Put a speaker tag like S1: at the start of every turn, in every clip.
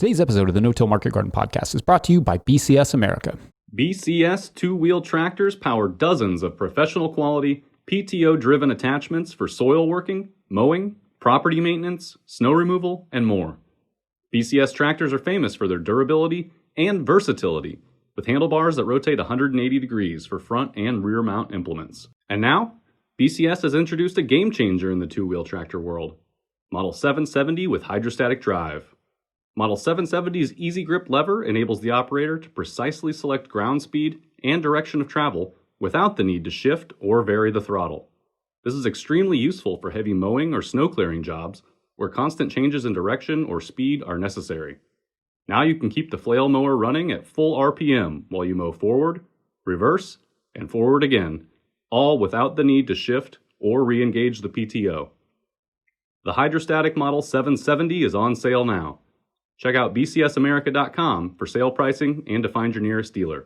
S1: Today's episode of the No-Till Market Garden Podcast is brought to you by BCS America.
S2: BCS two-wheel tractors power dozens of professional quality, PTO-driven attachments for soil working, mowing, property maintenance, snow removal, and more. BCS tractors are famous for their durability and versatility, with handlebars that rotate 180 degrees for front and rear mount implements. And now, BCS has introduced a game changer in the two-wheel tractor world, Model 770 with hydrostatic drive. Model 770's easy grip lever enables the operator to precisely select ground speed and direction of travel without the need to shift or vary the throttle. This is extremely useful for heavy mowing or snow clearing jobs where constant changes in direction or speed are necessary. Now you can keep the flail mower running at full RPM while you mow forward, reverse, and forward again, all without the need to shift or re-engage the PTO. The hydrostatic Model 770 is on sale now. Check out bcsamerica.com for sale pricing and to find your nearest dealer.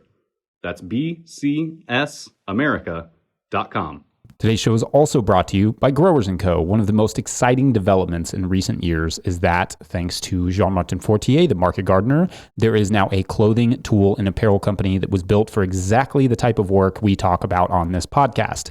S2: That's bcsamerica.com.
S1: Today's show is also brought to you by Growers & Co. One of the most exciting developments in recent years is that, thanks to Jean-Martin Fortier, the market gardener, there is now a clothing, tool, and apparel company that was built for exactly the type of work we talk about on this podcast.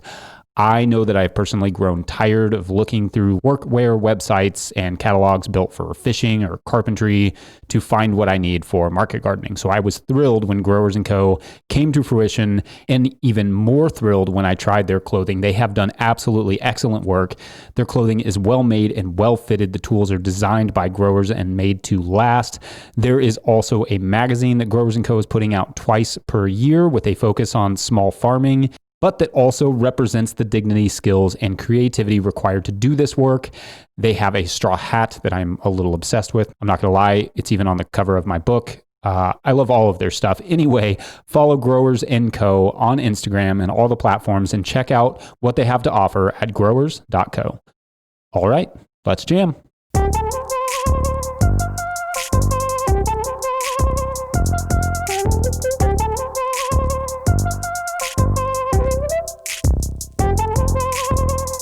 S1: I know that I've personally grown tired of looking through workwear websites and catalogs built for fishing or carpentry to find what I need for market gardening. So I was thrilled when Growers & Co. came to fruition, and even more thrilled when I tried their clothing. They have done absolutely excellent work. Their clothing is well made and well fitted. The tools are designed by growers and made to last. There is also a magazine that Growers & Co. is putting out twice per year with a focus on small farming, but that also represents the dignity, skills, and creativity required to do this work. They have a straw hat that I'm a little obsessed with. I'm not going to lie, it's even on the cover of my book. I love all of their stuff. Anyway, follow Growers & Co. on Instagram and all the platforms and check out what they have to offer at growers.co. All right, let's jam.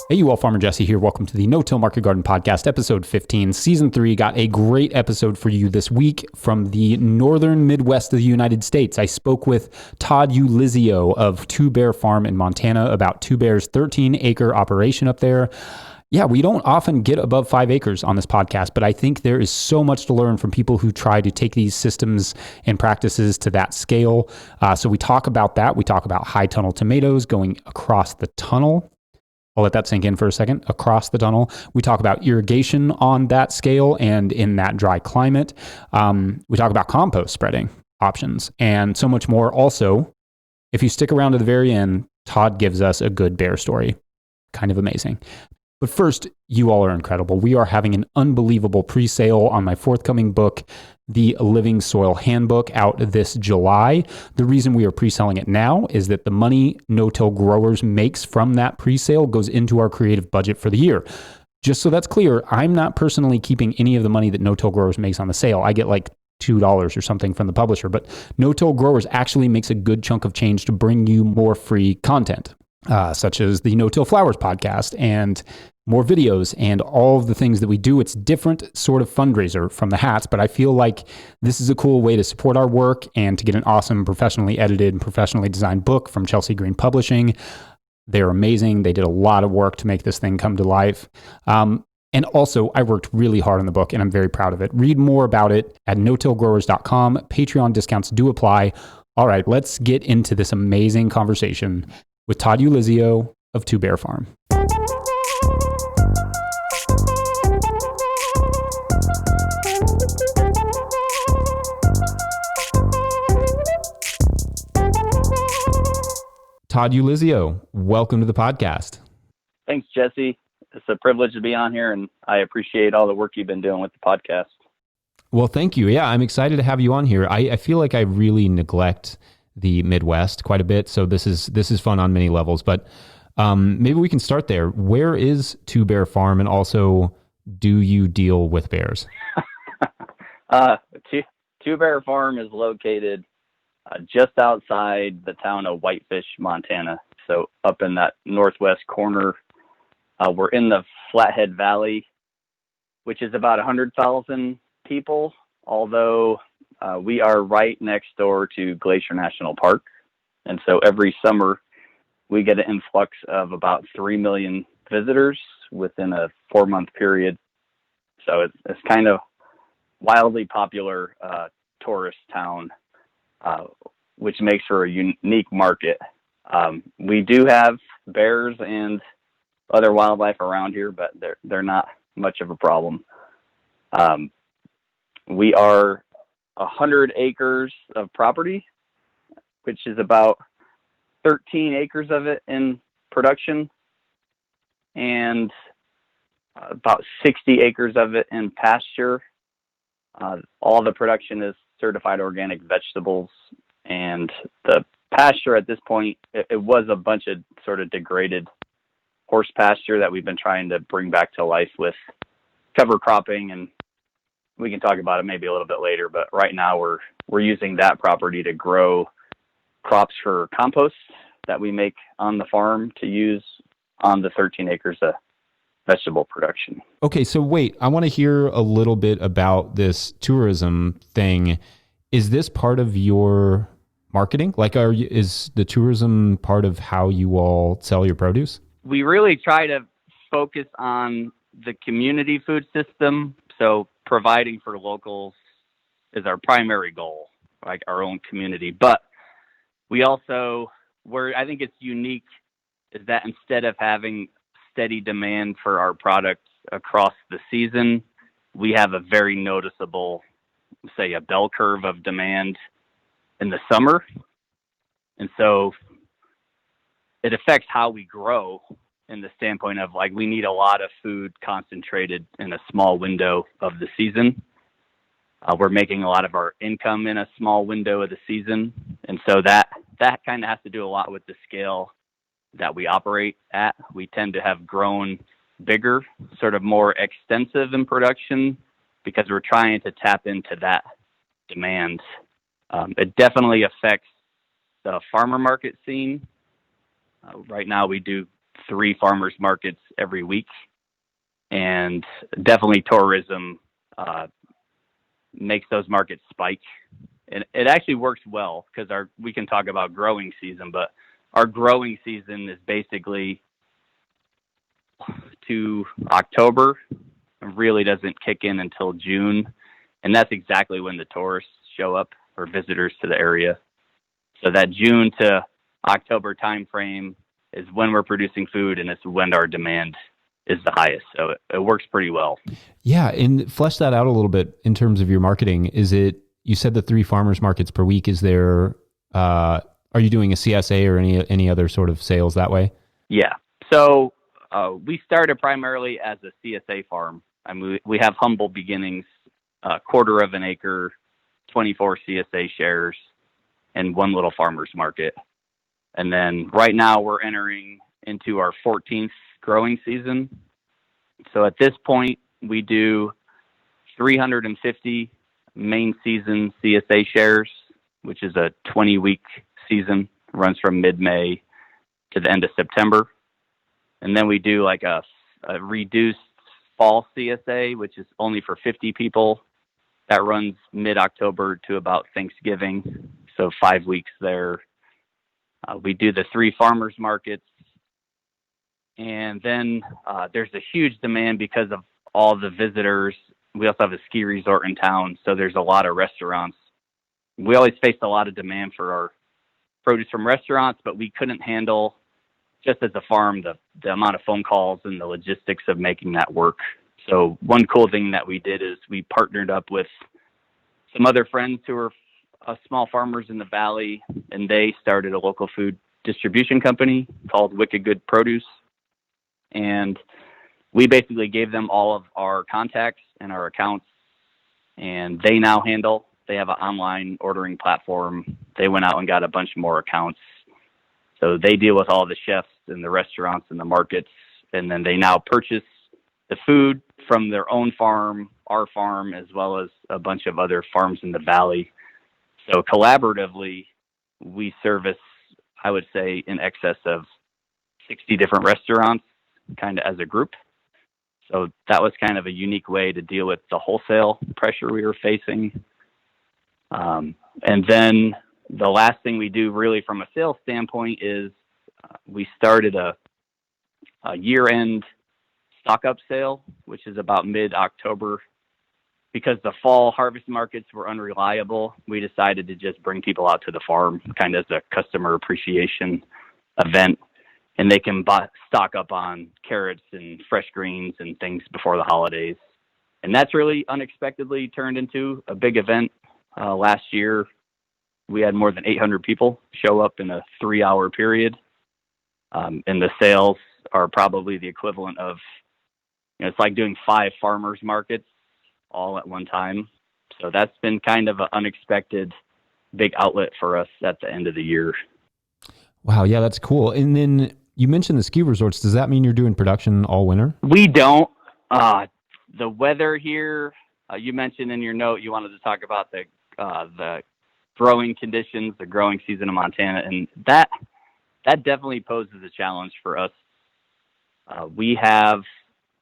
S1: Hey, you all, Farmer Jesse here. Welcome to the No-Till Market Garden Podcast, episode 15, season 3. Got a great episode for you this week from the northern Midwest of the United States. I spoke with Todd Ulizio of Two Bear Farm in Montana about Two Bear's 13-acre operation up there. Yeah, we don't often get above 5 acres on this podcast, but I think there is so much to learn from people who try to take these systems and practices to that scale. So we talk about that. We talk about high tunnel tomatoes going across the tunnel. I'll let that sink in for a second. Across the tunnel. We talk about irrigation on that scale and in that dry climate. We talk about compost spreading options and so much more. Also, if you stick around to the very end, Todd gives us a good bear story. Kind of amazing. But first, you all are incredible. We are having an unbelievable pre-sale on my forthcoming book, The Living Soil Handbook, out this July. The reason we are pre-selling it now is that the money No-Till Growers makes from that pre-sale goes into our creative budget for the year. Just so that's clear, I'm not personally keeping any of the money that No-Till Growers makes on the sale. I get like $2 or something from the publisher, but No-Till Growers actually makes a good chunk of change to bring you more free content, such as the No-Till Flowers podcast and more videos and all of the things that we do. It's different sort of fundraiser from the hats, but I feel like this is a cool way to support our work and to get an awesome professionally edited and professionally designed book from Chelsea Green Publishing. They're amazing. They did a lot of work to make this thing come to life. And also, I worked really hard on the book, and I'm very proud of it. Read more about it at notillgrowers.com. Patreon discounts do apply. All right, let's get into this amazing conversation with Todd Ulizio of Two Bear Farm. Todd Ulizio, welcome to the podcast.
S3: Thanks, Jesse. It's a privilege to be on here, and I appreciate all the work you've been doing with the podcast.
S1: Well, thank you. Yeah, I'm excited to have you on here. I feel like I really neglect the Midwest quite a bit, so this is fun on many levels. But maybe we can start there. Where is Two Bear Farm, and also, do you deal with bears?
S3: Two Bear Farm is located just outside the town of Whitefish, Montana. So up in that northwest corner, we're in the Flathead Valley, which is about 100,000 people. although we are right next door to Glacier National Park. And so every summer we get an influx of about 3 million visitors within a 4-month period. So it's kind of wildly popular tourist town, which makes for a unique market. We do have bears and other wildlife around here, but they're not much of a problem. We are 100 acres of property, which is about 13 acres of it in production and about 60 acres of it in pasture. All the production is certified organic vegetables, and the pasture at this point, it was a bunch of sort of degraded horse pasture that we've been trying to bring back to life with cover cropping, and we can talk about it maybe a little bit later, but right now we're using that property to grow crops for compost that we make on the farm to use on the 13 acres of vegetable production.
S1: Okay, so wait, I want to hear a little bit about this tourism thing. Is this part of your marketing? Like, is the tourism part of how you all sell your produce?
S3: We really try to focus on the community food system. So providing for locals is our primary goal, like our own community. But we also, where I think it's unique, is that instead of having steady demand for our products across the season, we have a very noticeable, say, a bell curve of demand in the summer. And so it affects how we grow in the standpoint of, like, we need a lot of food concentrated in a small window of the season. We're making a lot of our income in a small window of the season. And so that kind of has to do a lot with the scale that we operate at. We tend to have grown bigger, sort of more extensive in production, because we're trying to tap into that demand. It definitely affects the farmer market scene. Right now we do 3 farmers markets every week, and definitely tourism makes those markets spike. And it actually works well because we can talk about growing season, but our growing season is basically to October. It really doesn't kick in until June, and that's exactly when the tourists show up, or visitors to the area. So that June to October timeframe is when we're producing food, and it's when our demand is the highest. So it works pretty well.
S1: Yeah, and flesh that out a little bit in terms of your marketing. You said the 3 farmers markets per week. Is there, are you doing a CSA or any other sort of sales that way?
S3: Yeah. So we started primarily as a CSA farm. I mean, we have humble beginnings, 1/4 of an acre, 24 CSA shares, and 1 little farmer's market. And then right now we're entering into our 14th growing season. So at this point, we do 350 main season CSA shares, which is a 20-week season, runs from mid-May to the end of September. And then we do like a reduced fall CSA, which is only for 50 people. That runs mid-October to about Thanksgiving, so 5 weeks there. We do the 3 farmers markets, and then there's a huge demand because of all the visitors. We also have a ski resort in town, so there's a lot of restaurants. We always faced a lot of demand for our produce from restaurants, but we couldn't handle, just as a farm, the amount of phone calls and the logistics of making that work. So one cool thing that we did is we partnered up with some other friends who are small farmers in the valley, and they started a local food distribution company called Wicked Good Produce. And we basically gave them all of our contacts and our accounts, and they have an online ordering platform. They went out and got a bunch more accounts. So they deal with all the chefs and the restaurants and the markets, and then they now purchase the food from their own farm, our farm, as well as a bunch of other farms in the valley. So collaboratively, we service, I would say, in excess of 60 different restaurants, kind of as a group. So that was kind of a unique way to deal with the wholesale pressure we were facing. And then the last thing we do really from a sales standpoint is we started a year-end stock-up sale, which is about mid-October. Because the fall harvest markets were unreliable, we decided to just bring people out to the farm kind of as a customer appreciation event. And they can stock up on carrots and fresh greens and things before the holidays. And that's really unexpectedly turned into a big event. Last year, we had more than 800 people show up in a 3-hour period. And the sales are probably the equivalent of, it's like doing 5 farmers markets all at one time. So that's been kind of an unexpected big outlet for us at the end of the year.
S1: Wow, yeah, that's cool. And then you mentioned the ski resorts. Does that mean you're doing production all winter?
S3: We don't. The weather here, you mentioned in your note you wanted to talk about the growing conditions, the growing season in Montana, and that definitely poses a challenge for us. We have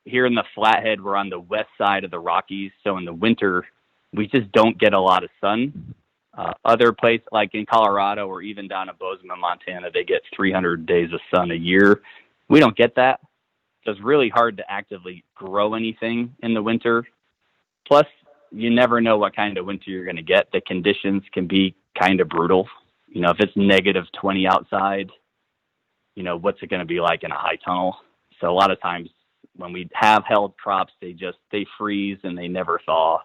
S3: here in the Flathead, we're on the west side of the Rockies, so in the winter we just don't get a lot of sun. Other places like in Colorado or even down in Bozeman, Montana, they get 300 days of sun a year. We don't get that. So it's really hard to actively grow anything in the winter. Plus, you never know what kind of winter you're going to get. The conditions can be kind of brutal. If it's negative 20 outside, what's it going to be like in a high tunnel? So a lot of times when we have held crops, they freeze and they never thaw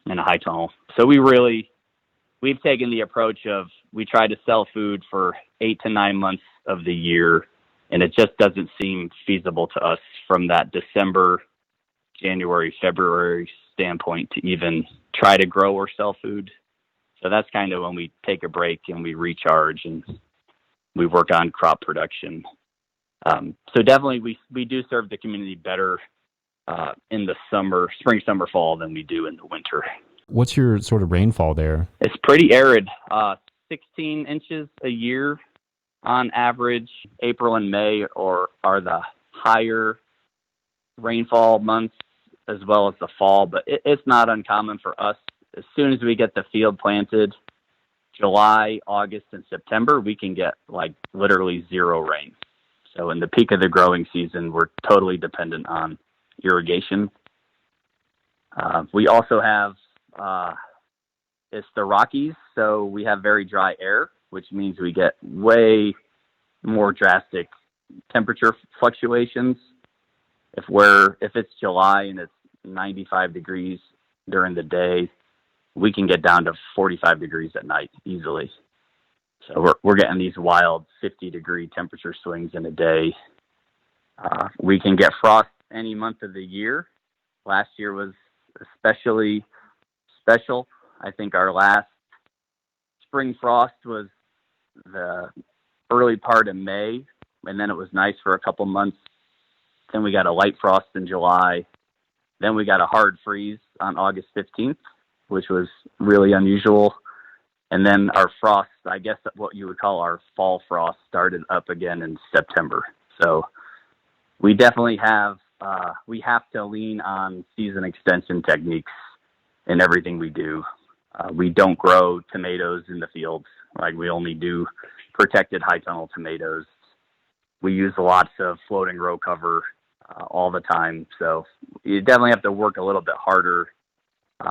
S3: in a high tunnel. So we've taken the approach of we try to sell food for 8 to 9 months of the year, and it just doesn't seem feasible to us from that December, January, February standpoint to even try to grow or sell food. So that's kind of when we take a break and we recharge and we work on crop production. So definitely we do serve the community better in the spring, summer, fall than we do in the winter.
S1: What's your sort of rainfall there?
S3: It's pretty arid, 16 inches a year on average. April and May are the higher rainfall months as well as the fall, but it's not uncommon for us. As soon as we get the field planted, July, August, and September, we can get like literally zero rain. So in the peak of the growing season, we're totally dependent on irrigation. We also have, it's the Rockies, so we have very dry air, which means we get way more drastic temperature fluctuations. If it's July and it's 95 degrees during the day, we can get down to 45 degrees at night easily. So we're getting these wild 50-degree temperature swings in a day. We can get frost any month of the year. Last year was especially special. I think our last spring frost was the early part of May, and then it was nice for a couple months. Then we got a light frost in July. Then we got a hard freeze on August 15th, which was really unusual. And then our frost, I guess what you would call our fall frost, started up again in September. So we definitely have to lean on season extension techniques in everything we do. We don't grow tomatoes in the fields. Like we only do protected high tunnel tomatoes. We use lots of floating row cover all the time. So you definitely have to work a little bit harder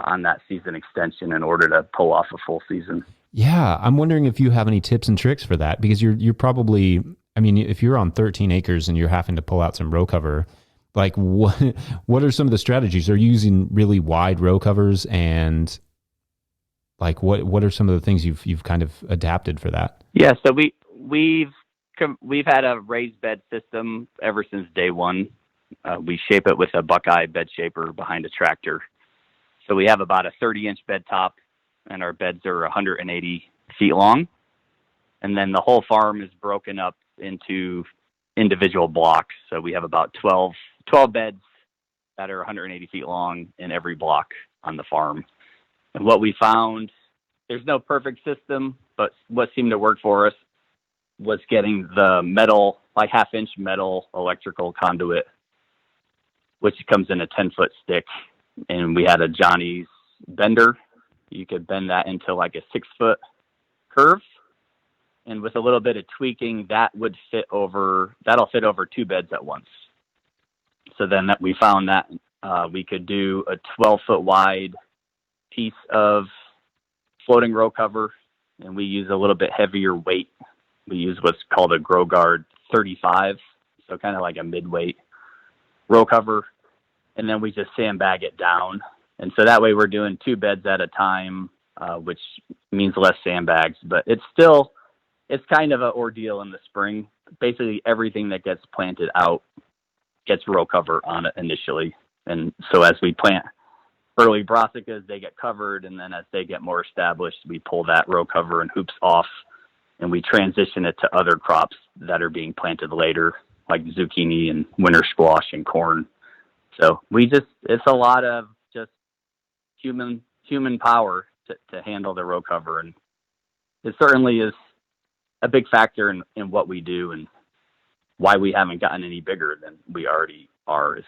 S3: on that season extension in order to pull off a full season.
S1: Yeah, I'm wondering if you have any tips and tricks for that, because you're probably, I mean, if you're on 13 acres and you're having to pull out some row cover, like what are some of the strategies? Are you using really wide row covers, and like what are some of the things you've kind of adapted for that?
S3: Yeah, so we've had a raised bed system ever since day one. We shape it with a Buckeye bed shaper behind a tractor. So we have about a 30-inch bed top, and our beds are 180 feet long. And then the whole farm is broken up into individual blocks. So we have about 12 beds that are 180 feet long in every block on the farm. And what we found, there's no perfect system, but what seemed to work for us was getting the metal, like half-inch metal electrical conduit which comes in a 10-foot stick. And we had a Johnny's bender. You could bend that into like a 6-foot curve. And with a little bit of tweaking, that'll fit over 2 beds at once. So then we found that we could do a 12-foot wide piece of floating row cover, and we use a little bit heavier weight. We use what's called a Grow Guard 35, so kind of like a mid-weight row cover, and then we just sandbag it down. And so that way we're doing 2 beds at a time, which means less sandbags, but it's kind of an ordeal in the spring. Basically everything that gets planted out gets row cover on it initially. And so as we plant early brassicas, they get covered, and then as they get more established, we pull that row cover and hoops off, and we transition it to other crops that are being planted later, like zucchini and winter squash and corn. So it's a lot of just human power to handle the row cover. And it certainly is a big factor in what we do, and why we haven't gotten any bigger than we already are is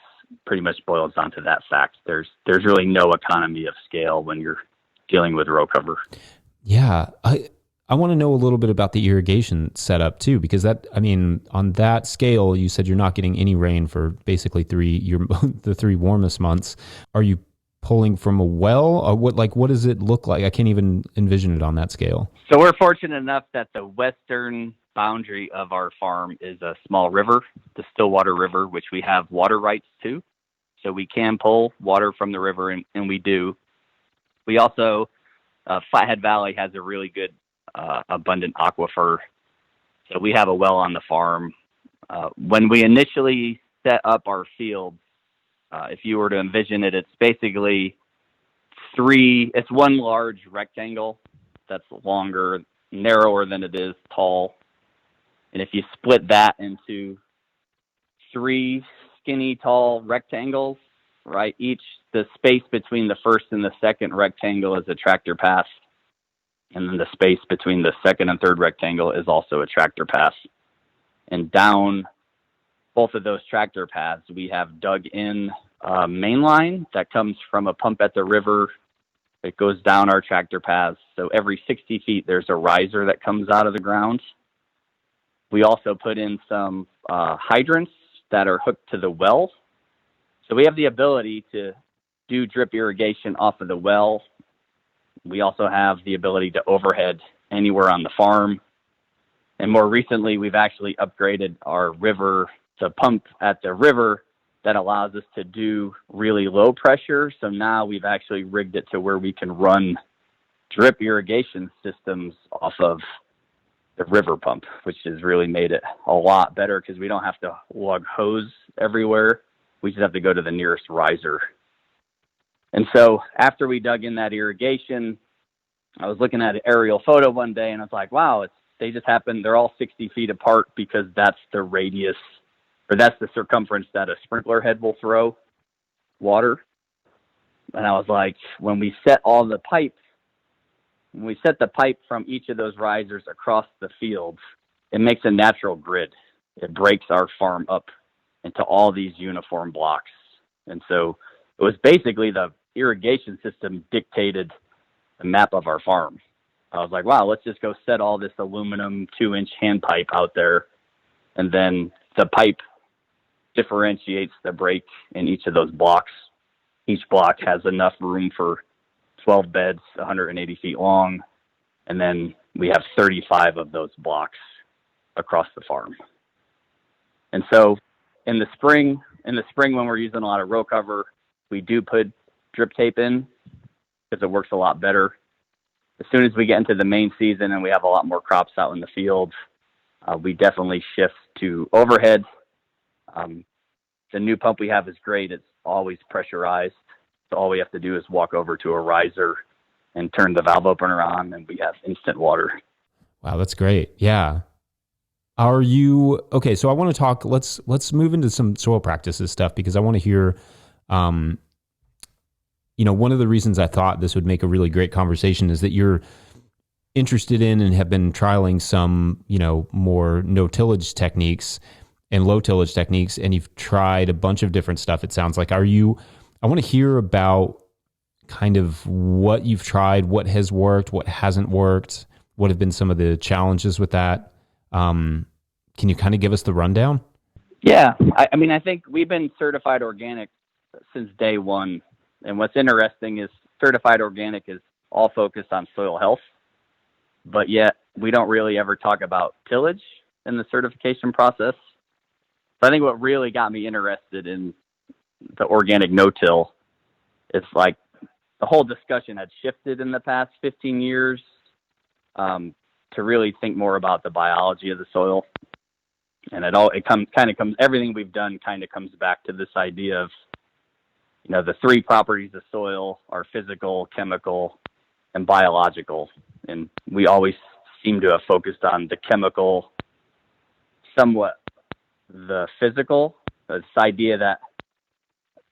S3: pretty much boils down to that fact. There's really no economy of scale when you're dealing with row cover.
S1: Yeah. I want to know a little bit about the irrigation setup too, because on that scale, you said you're not getting any rain for basically the 3 warmest months. Are you pulling from a well, or what does it look like? I can't even envision it on that scale.
S3: So we're fortunate enough that the western boundary of our farm is a small river, the Stillwater River, which we have water rights to. So we can pull water from the river, and we do. We also, Flathead Valley has a really good, abundant aquifer. So we have a well on the farm. When we initially set up our field, if you were to envision it, it's basically it's one large rectangle that's narrower than it is tall. And if you split that into 3 skinny tall rectangles, right, the space between the first and the second rectangle is a tractor path. And then the space between the second and third rectangle is also a tractor path. And down both of those tractor paths, we have dug in a main line that comes from a pump at the river. It goes down our tractor paths. So every 60 feet, there's a riser that comes out of the ground. We also put in some hydrants that are hooked to the well. So we have the ability to do drip irrigation off of the well. We also have the ability to overhead anywhere on the farm. And more recently, we've actually upgraded our river to pump at the river that allows us to do really low pressure. So now we've actually rigged it to where we can run drip irrigation systems off of the river pump, which has really made it a lot better because we don't have to lug hose everywhere. We just have to go to the nearest riser. And so after we dug in that irrigation, I was looking at an aerial photo one day and I was like, wow, they're all 60 feet apart because that's the radius, or that's the circumference that a sprinkler head will throw water. And I was like, when we set the pipe from each of those risers across the fields, it makes a natural grid. It breaks our farm up into all these uniform blocks. And so it was basically the irrigation system dictated the map of our farm. I was like, wow, let's just go set all this aluminum 2-inch hand pipe out there. And then the pipe differentiates the break in each of those blocks. Each block has enough room for 12 beds, 180 feet long. And then we have 35 of those blocks across the farm. And so in the spring when we're using a lot of row cover, we do put drip tape in because it works a lot better. As soon as we get into the main season and we have a lot more crops out in the field, we definitely shift to overhead. The new pump we have is great. It's always pressurized. So all we have to do is walk over to a riser and turn the valve opener on, and we have instant water.
S1: Wow, that's great. Yeah. Okay, so I want to talk, let's move into some soil practices stuff, because I want to hear, one of the reasons I thought this would make a really great conversation is that you're interested in and have been trialing some, more no tillage techniques. and low tillage techniques, and you've tried a bunch of different stuff. It sounds like, I want to hear about kind of what you've tried, what has worked, what hasn't worked, what have been some of the challenges with that. Can you kind of give us the rundown?
S3: Yeah. I think we've been certified organic since day one. And what's interesting is certified organic is all focused on soil health, but yet we don't really ever talk about tillage in the certification process. So I think what really got me interested in the organic no-till is like the whole discussion had shifted in the past 15 years to really think more about the biology of the soil. And everything we've done kind of comes back to this idea of, the three properties of soil are physical, chemical, and biological. And we always seem to have focused on the chemical, somewhat the physical. This idea that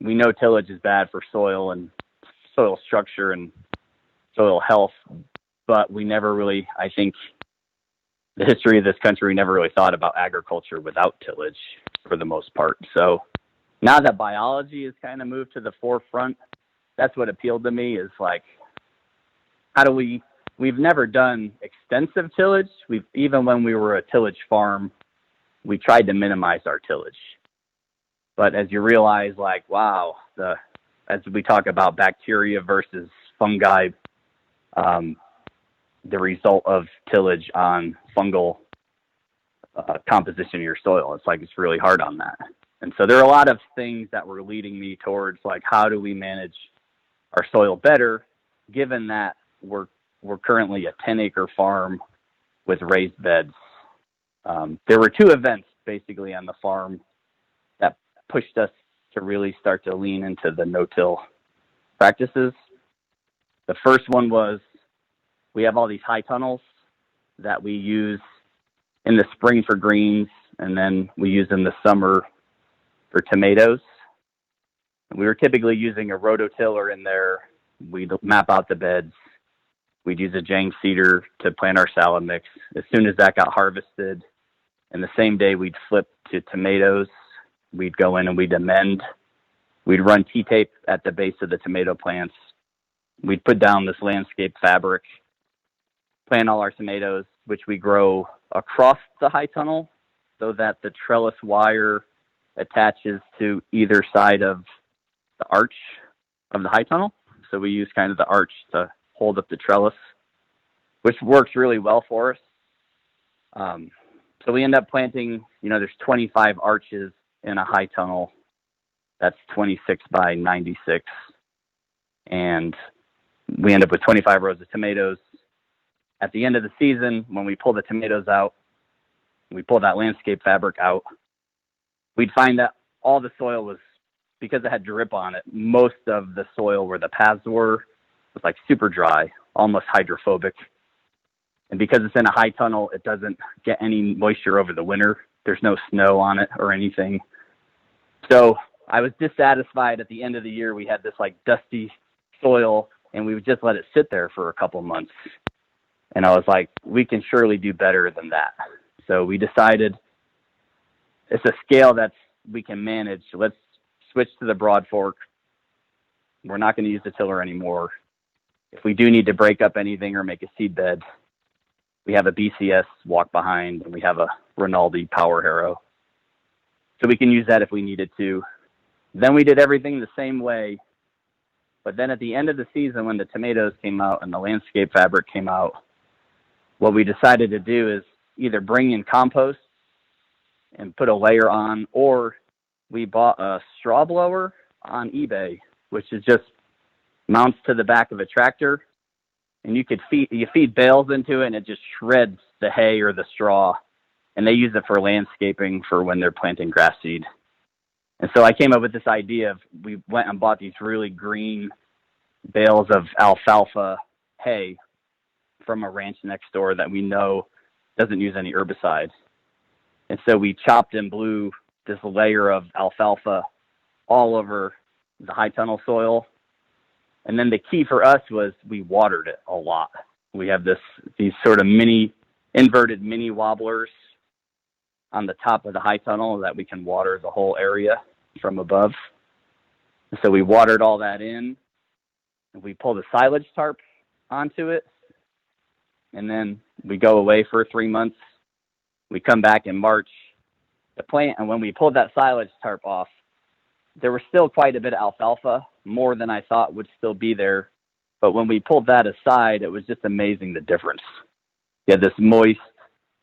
S3: we know tillage is bad for soil and soil structure and soil health, but we never really, I think, the history of this country, we never really thought about agriculture without tillage for the most part. So now that biology has kind of moved to the forefront, that's what appealed to me, is like, we've never done extensive tillage. Even when we were a tillage farm, we tried to minimize our tillage. But as you realize, like, wow, as we talk about bacteria versus fungi, the result of tillage on fungal composition of your soil, it's really hard on that. And so there are a lot of things that were leading me towards, like, how do we manage our soil better, given that we're currently a 10-acre farm with raised beds. There were two events basically on the farm that pushed us to really start to lean into the no-till practices. The first one was, we have all these high tunnels that we use in the spring for greens, and then we use in the summer for tomatoes. We were typically using a rototiller in there. We'd map out the beds. We'd use a Jang seeder to plant our salad mix. As soon as that got harvested, and the same day we'd flip to tomatoes, we'd go in and we'd amend. We'd run T-tape at the base of the tomato plants. We'd put down this landscape fabric, plant all our tomatoes, which we grow across the high tunnel so that the trellis wire attaches to either side of the arch of the high tunnel. So we use kind of the arch to hold up the trellis, which works really well for us. So we end up planting, there's 25 arches in a high tunnel. That's 26 by 96. And we end up with 25 rows of tomatoes. At the end of the season, when we pull the tomatoes out, we pull that landscape fabric out, we'd find that all the soil was, because it had drip on it, most of the soil where the paths was like super dry, almost hydrophobic. And because it's in a high tunnel, it doesn't get any moisture over the winter. There's no snow on it or anything. So I was dissatisfied at the end of the year. We had this like dusty soil, and we would just let it sit there for a couple months. And I was like, we can surely do better than that. So we decided it's a scale that we can manage. Let's switch to the broad fork. We're not going to use the tiller anymore. If we do need to break up anything or make a seed bed, we have a BCS walk behind, and we have a Rinaldi power harrow. So we can use that if we needed to. Then we did everything the same way. But then at the end of the season, when the tomatoes came out and the landscape fabric came out, what we decided to do is either bring in compost and put a layer on, or we bought a straw blower on eBay, which is just mounts to the back of a tractor, and you feed bales into it, and it just shreds the hay or the straw, and they use it for landscaping for when they're planting grass seed. And so I came up with this idea of, we went and bought these really green bales of alfalfa hay from a ranch next door that we know doesn't use any herbicides. And so we chopped and blew this layer of alfalfa all over the high tunnel soil. And then the key for us was we watered it a lot. We have these sort of inverted mini wobblers on the top of the high tunnel that we can water the whole area from above. And so we watered all that in, and we pulled a silage tarp onto it, and then we go away for 3 months. We come back in March. The plant, and when we pulled that silage tarp off, there was still quite a bit of alfalfa, more than I thought would still be there. But when we pulled that aside, it was just amazing the difference. You had this moist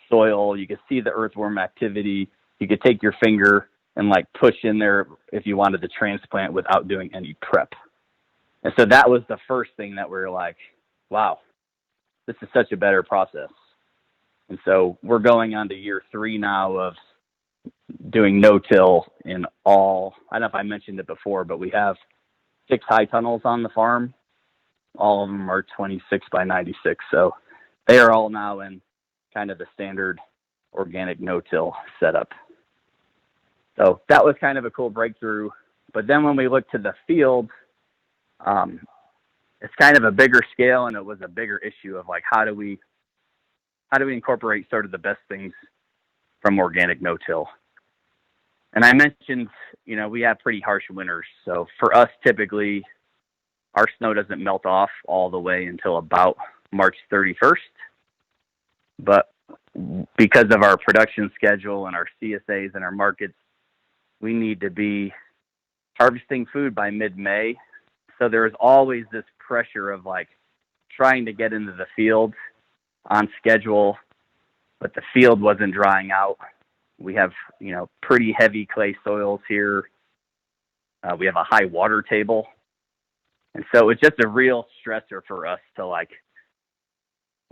S3: soil. You could see the earthworm activity. You could take your finger and like push in there if you wanted to transplant without doing any prep. And so that was the first thing that we were like, wow, this is such a better process. And so we're going on to year 3 now of doing no-till in all. I don't know if I mentioned it before, but we have 6 high tunnels on the farm. All of them are 26 by 96. So they are all now in kind of the standard organic no-till setup. So that was kind of a cool breakthrough. But then when we looked to the field, it's kind of a bigger scale, and it was a bigger issue of like, how do we incorporate sort of the best things from organic no-till? And I mentioned, we have pretty harsh winters. So for us, typically, our snow doesn't melt off all the way until about March 31st. But because of our production schedule and our CSAs and our markets, we need to be harvesting food by mid-May. So there's always this pressure of like trying to get into the field on schedule, but the field wasn't drying out. We have, pretty heavy clay soils here. We have a high water table. And so it's just a real stressor for us to like,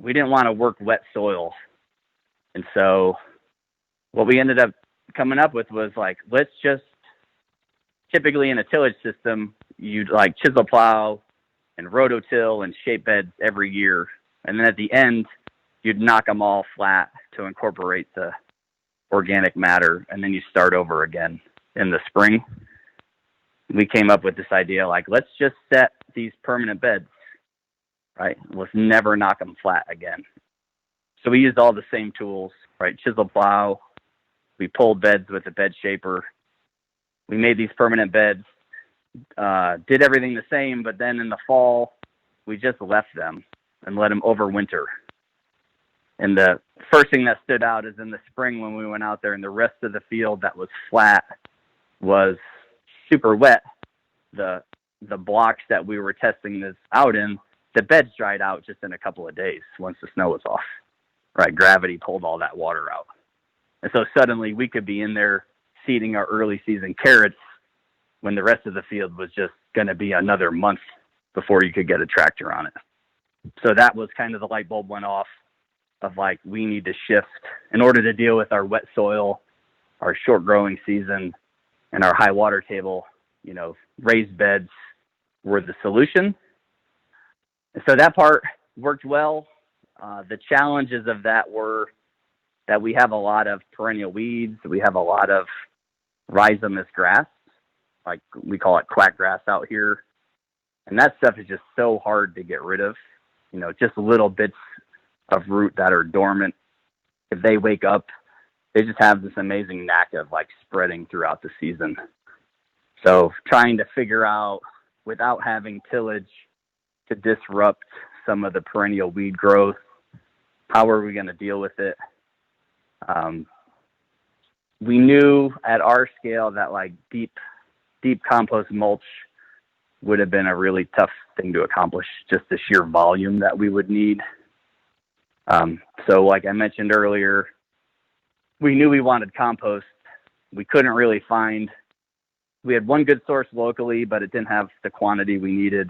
S3: we didn't want to work wet soil. And so what we ended up coming up with was like, let's just, typically in a tillage system, you'd like chisel plow and rototill and shape beds every year. And then at the end, you'd knock them all flat to incorporate the organic matter. And then you start over again in the spring. We came up with this idea, like, let's just set these permanent beds, right? Let's never knock them flat again. So we used all the same tools, right? Chisel plow. We pulled beds with a bed shaper. We made these permanent beds, did everything the same, but then in the fall, we just left them and let them overwinter. And the first thing that stood out is in the spring when we went out there and the rest of the field that was flat was super wet. The blocks that we were testing this out in, the beds dried out just in a couple of days once the snow was off, right? Gravity pulled all that water out. And so suddenly we could be in there seeding our early season carrots when the rest of the field was just going to be another month before you could get a tractor on it. So that was kind of the light bulb went off of like, we need to shift in order to deal with our wet soil, our short growing season, and our high water table. Raised beds were the solution. And so that part worked well. The challenges of that were that we have a lot of perennial weeds. We have a lot of rhizomatous grass, like we call it quack grass out here. And that stuff is just so hard to get rid of. Just little bits of root that are dormant. If they wake up, they just have this amazing knack of like spreading throughout the season. So trying to figure out, without having tillage to disrupt some of the perennial weed growth, how are we going to deal with it? We knew at our scale that like deep compost mulch would have been a really tough thing to accomplish, just the sheer volume that we would need. So like I mentioned earlier, we knew we wanted compost. We couldn't really find, we had one good source locally, but it didn't have the quantity we needed.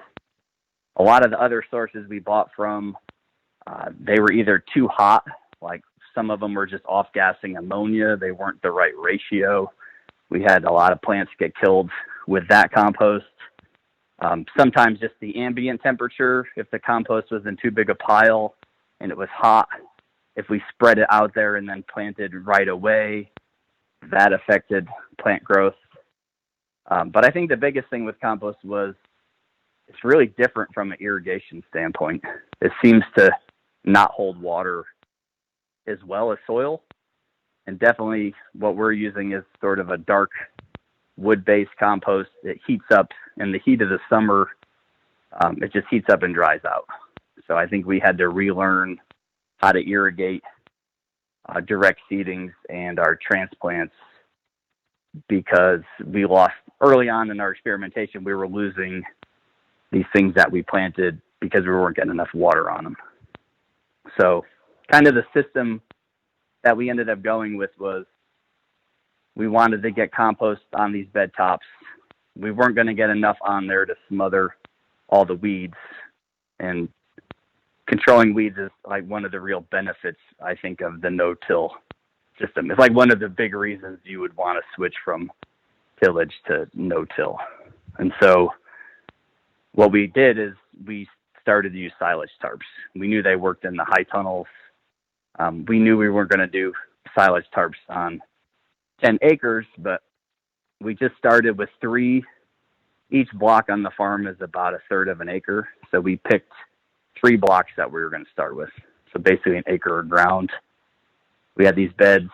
S3: A lot of the other sources we bought from, they were either too hot, like some of them were just off-gassing ammonia. They weren't the right ratio. We had a lot of plants get killed with that compost. Sometimes just the ambient temperature, if the compost was in too big a pile and it was hot, if we spread it out there and then planted right away, that affected plant growth. But I think the biggest thing with compost was it's really different from an irrigation standpoint. It seems to not hold water as well as soil. And definitely what we're using is sort of a dark wood-based compost. It heats up in the heat of the summer. It just heats up and dries out. So I think we had to relearn how to irrigate direct seedings and our transplants, because we lost early on in our experimentation. We were losing these things that we planted because we weren't getting enough water on them. So kind of the system that we ended up going with was we wanted to get compost on these bed tops. We weren't going to get enough on there to smother all the weeds, and controlling weeds is like one of the real benefits, I think, of the no-till system. It's like one of the big reasons you would want to switch from tillage to no-till. And so what we did is we started to use silage tarps. We knew they worked in the high tunnels. We knew we weren't going to do silage tarps on 10 acres, but we just started with 3. Each block on the farm is about a third of an acre. So we picked 3 blocks that we were going to start with. So basically an acre of ground. We had these beds.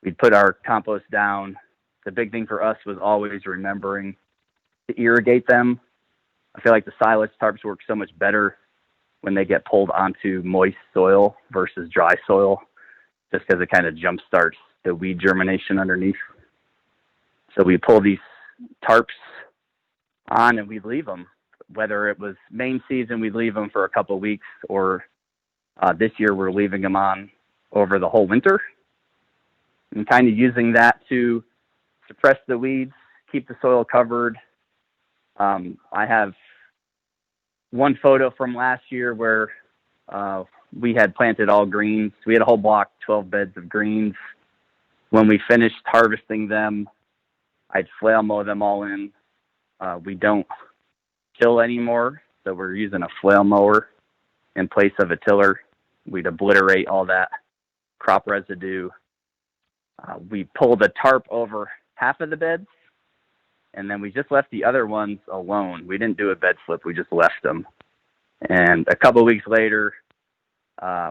S3: We'd put our compost down. The big thing for us was always remembering to irrigate them. I feel like the silage tarps work so much better when they get pulled onto moist soil versus dry soil, just because it kind of jump starts the weed germination underneath. So we pull these tarps on and we'd leave them. Whether it was main season, we'd leave them for a couple of weeks, or this year we're leaving them on over the whole winter, and kind of using that to suppress the weeds, keep the soil covered. I have one photo from last year where we had planted all greens. We had a whole block, 12 beds of greens. When we finished harvesting them, I'd flail mow them all in. We don't till anymore, so we're using a flail mower in place of a tiller. We'd obliterate all that crop residue. We pulled a tarp over half of the beds, and then we just left the other ones alone. We didn't do a bed flip. We just left them. And a couple of weeks later,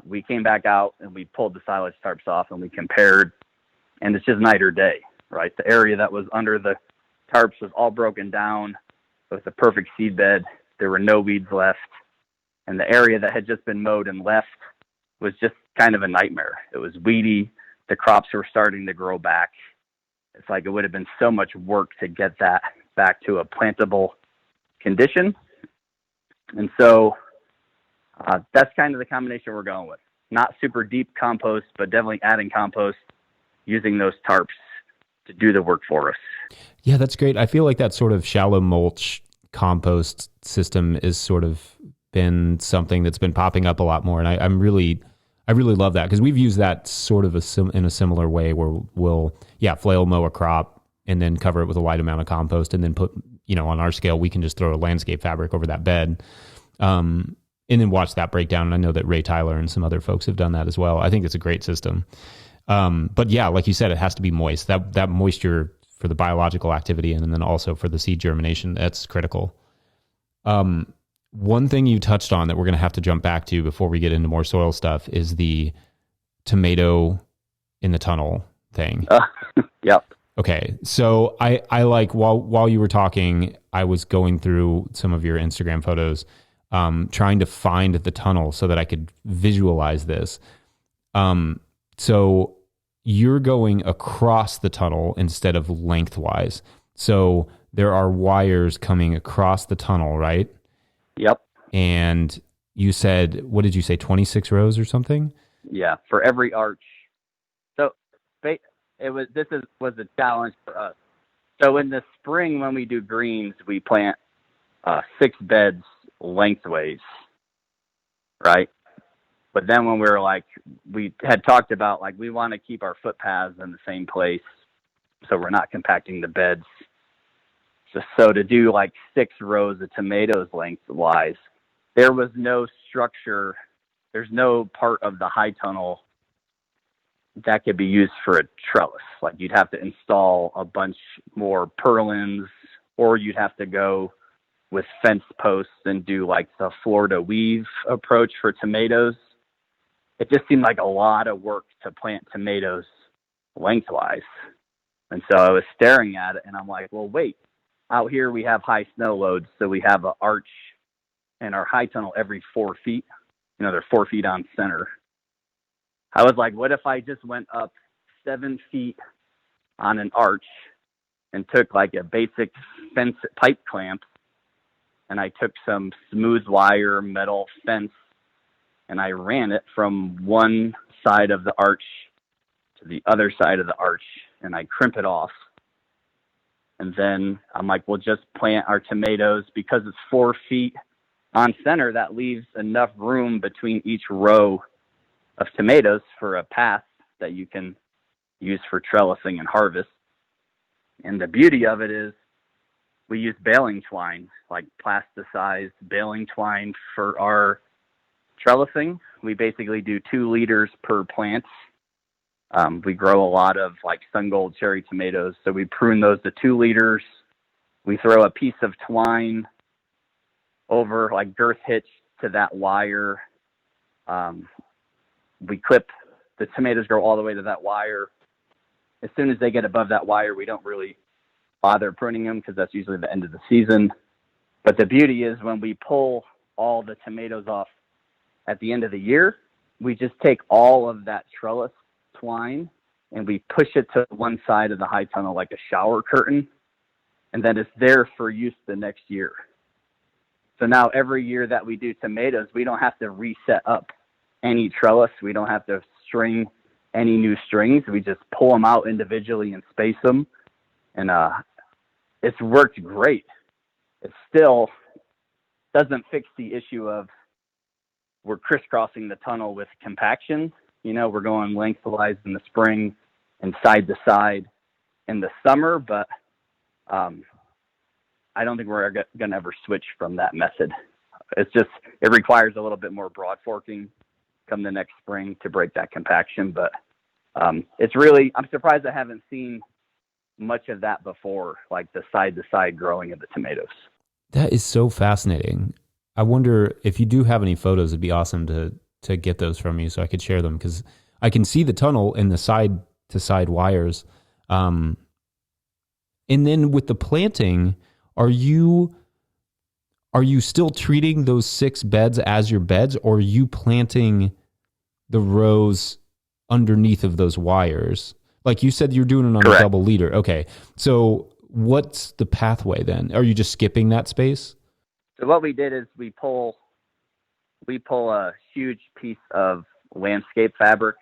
S3: we came back out and we pulled the silage tarps off and we compared, and it's just night or day, right? The area that was under the tarps was all broken down. It was a perfect seed bed. There were no weeds left. And the area that had just been mowed and left was just kind of a nightmare. It was weedy. The crops were starting to grow back. It's like it would have been so much work to get that back to a plantable condition. And so that's kind of the combination we're going with. Not super deep compost, but definitely adding compost, using those tarps to do the work for us.
S1: Yeah, that's great. I feel like that sort of shallow mulch compost system is sort of been something that's been popping up a lot more. And I really love that, because we've used that sort of in a similar way where we'll flail mow a crop and then cover it with a light amount of compost, and then put, on our scale, we can just throw a landscape fabric over that bed. And then watch that break down. And I know that Ray Tyler and some other folks have done that as well. I think it's a great system. But yeah, like you said, it has to be moist. That moisture for the biological activity and then also for the seed germination, that's critical. One thing you touched on that we're going to have to jump back to before we get into more soil stuff is the tomato in the tunnel thing.
S3: Yep.
S1: Okay. So I like, while you were talking, I was going through some of your Instagram photos, trying to find the tunnel so that I could visualize this. So you're going across the tunnel instead of lengthwise. So there are wires coming across the tunnel, right?
S3: Yep.
S1: And you said, what did you say, 26 rows or something?
S3: Yeah, for every arch. So this was a challenge for us. So in the spring, when we do greens, we plant 6 beds lengthways, right? But then when we had talked about, we want to keep our footpaths in the same place, so we're not compacting the beds. So to do 6 rows of tomatoes lengthwise, there was no structure. There's no part of the high tunnel that could be used for a trellis. You'd have to install a bunch more purlins, or you'd have to go with fence posts and do the Florida weave approach for tomatoes. It just seemed like a lot of work to plant tomatoes lengthwise. And so I was staring at it, and I'm like, well, wait. Out here we have high snow loads, so we have an arch in our high tunnel every 4 feet. They're 4 feet on center. I was like, what if I just went up 7 feet on an arch and took like a basic fence pipe clamp, and I took some smooth wire metal fence, and I ran it from one side of the arch to the other side of the arch, and I crimp it off. And then I'm like, we'll just plant our tomatoes. Because it's 4 feet on center, that leaves enough room between each row of tomatoes for a path that you can use for trellising and harvest. And the beauty of it is we use baling twine, like plasticized baling twine for our trellising. We basically do 2 liters per plant. We grow a lot of like sun gold cherry tomatoes, so we prune those to 2 liters. We throw a piece of twine over, like girth hitch to that wire. We clip the tomatoes, grow all the way to that wire. As soon as they get above that wire, we don't really bother pruning them because that's usually the end of the season. But the beauty is when we pull all the tomatoes off at the end of the year, we just take all of that trellis twine and we push it to one side of the high tunnel like a shower curtain, and then it's there for use the next year. So now every year that we do tomatoes, we don't have to reset up any trellis. We don't have to string any new strings. We just pull them out individually and space them. And it's worked great. It still doesn't fix the issue of we're crisscrossing the tunnel with compaction. We're going lengthwise in the spring and side to side in the summer, but I don't think we're going to ever switch from that method. It requires a little bit more broad forking come the next spring to break that compaction, but I'm surprised I haven't seen much of that before, like the side to side growing of the tomatoes.
S1: That is so fascinating. I wonder if you do have any photos, it'd be awesome to get those from you so I could share them, because I can see the tunnel and the side to side wires. And then with the planting, are you still treating those 6 beds as your beds, or are you planting the rows underneath of those wires? Like you said, you're doing it on
S3: Correct.
S1: a double liter. Okay. So what's the pathway then? Are you just skipping that space?
S3: So what we did is we pull a huge piece of landscape fabric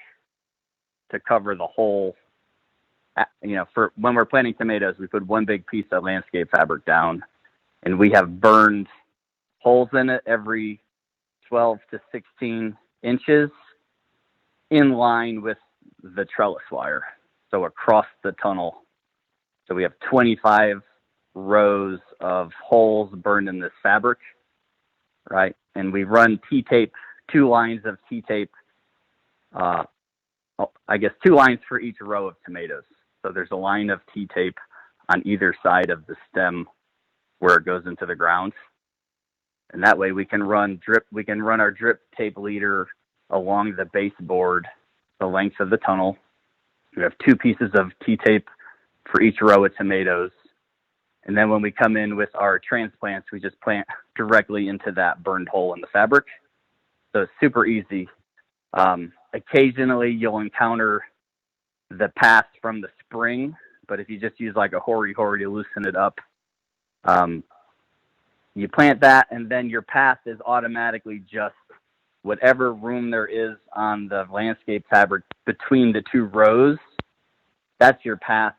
S3: to cover the whole. For when we're planting tomatoes, we put one big piece of landscape fabric down, and we have burned holes in it every 12 to 16 inches in line with the trellis wire. So across the tunnel. So we have 25 rows of holes burned in this fabric, right? And we run T-tape, 2 lines of T-tape, 2 lines for each row of tomatoes. So there's a line of T-tape on either side of the stem where it goes into the ground. And that way we can run our drip tape leader along the baseboard, the length of the tunnel. We have 2 pieces of T-tape for each row of tomatoes. And then when we come in with our transplants, we just plant directly into that burned hole in the fabric. So it's super easy. Occasionally you'll encounter the path from the spring, but if you just use like a hori-hori to loosen it up, you plant that, and then your path is automatically just whatever room there is on the landscape fabric between the 2 rows. That's your path.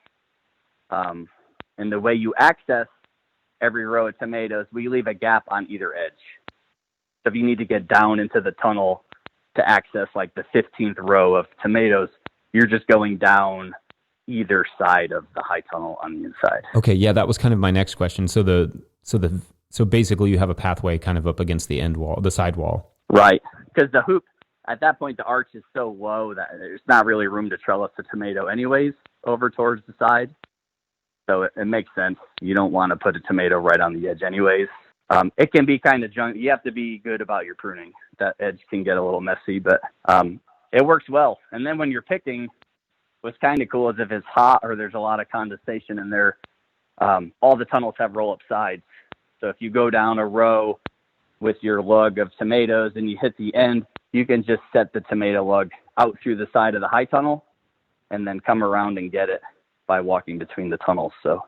S3: And the way you access every row of tomatoes, we leave a gap on either edge. So if you need to get down into the tunnel to access like the 15th row of tomatoes, you're just going down either side of the high tunnel on the inside.
S1: Okay, yeah, that was kind of my next question. So basically you have a pathway kind of up against the end wall, the side wall.
S3: Right, because the hoop, at that point, the arch is so low that there's not really room to trellis a tomato anyways over towards the side. So it makes sense. You don't want to put a tomato right on the edge anyways. It can be kind of junk. You have to be good about your pruning. That edge can get a little messy, but it works well. And then when you're picking, what's kind of cool is if it's hot or there's a lot of condensation in there, all the tunnels have roll-up sides. So if you go down a row with your lug of tomatoes and you hit the end, you can just set the tomato lug out through the side of the high tunnel and then come around and get it by walking between the tunnels. So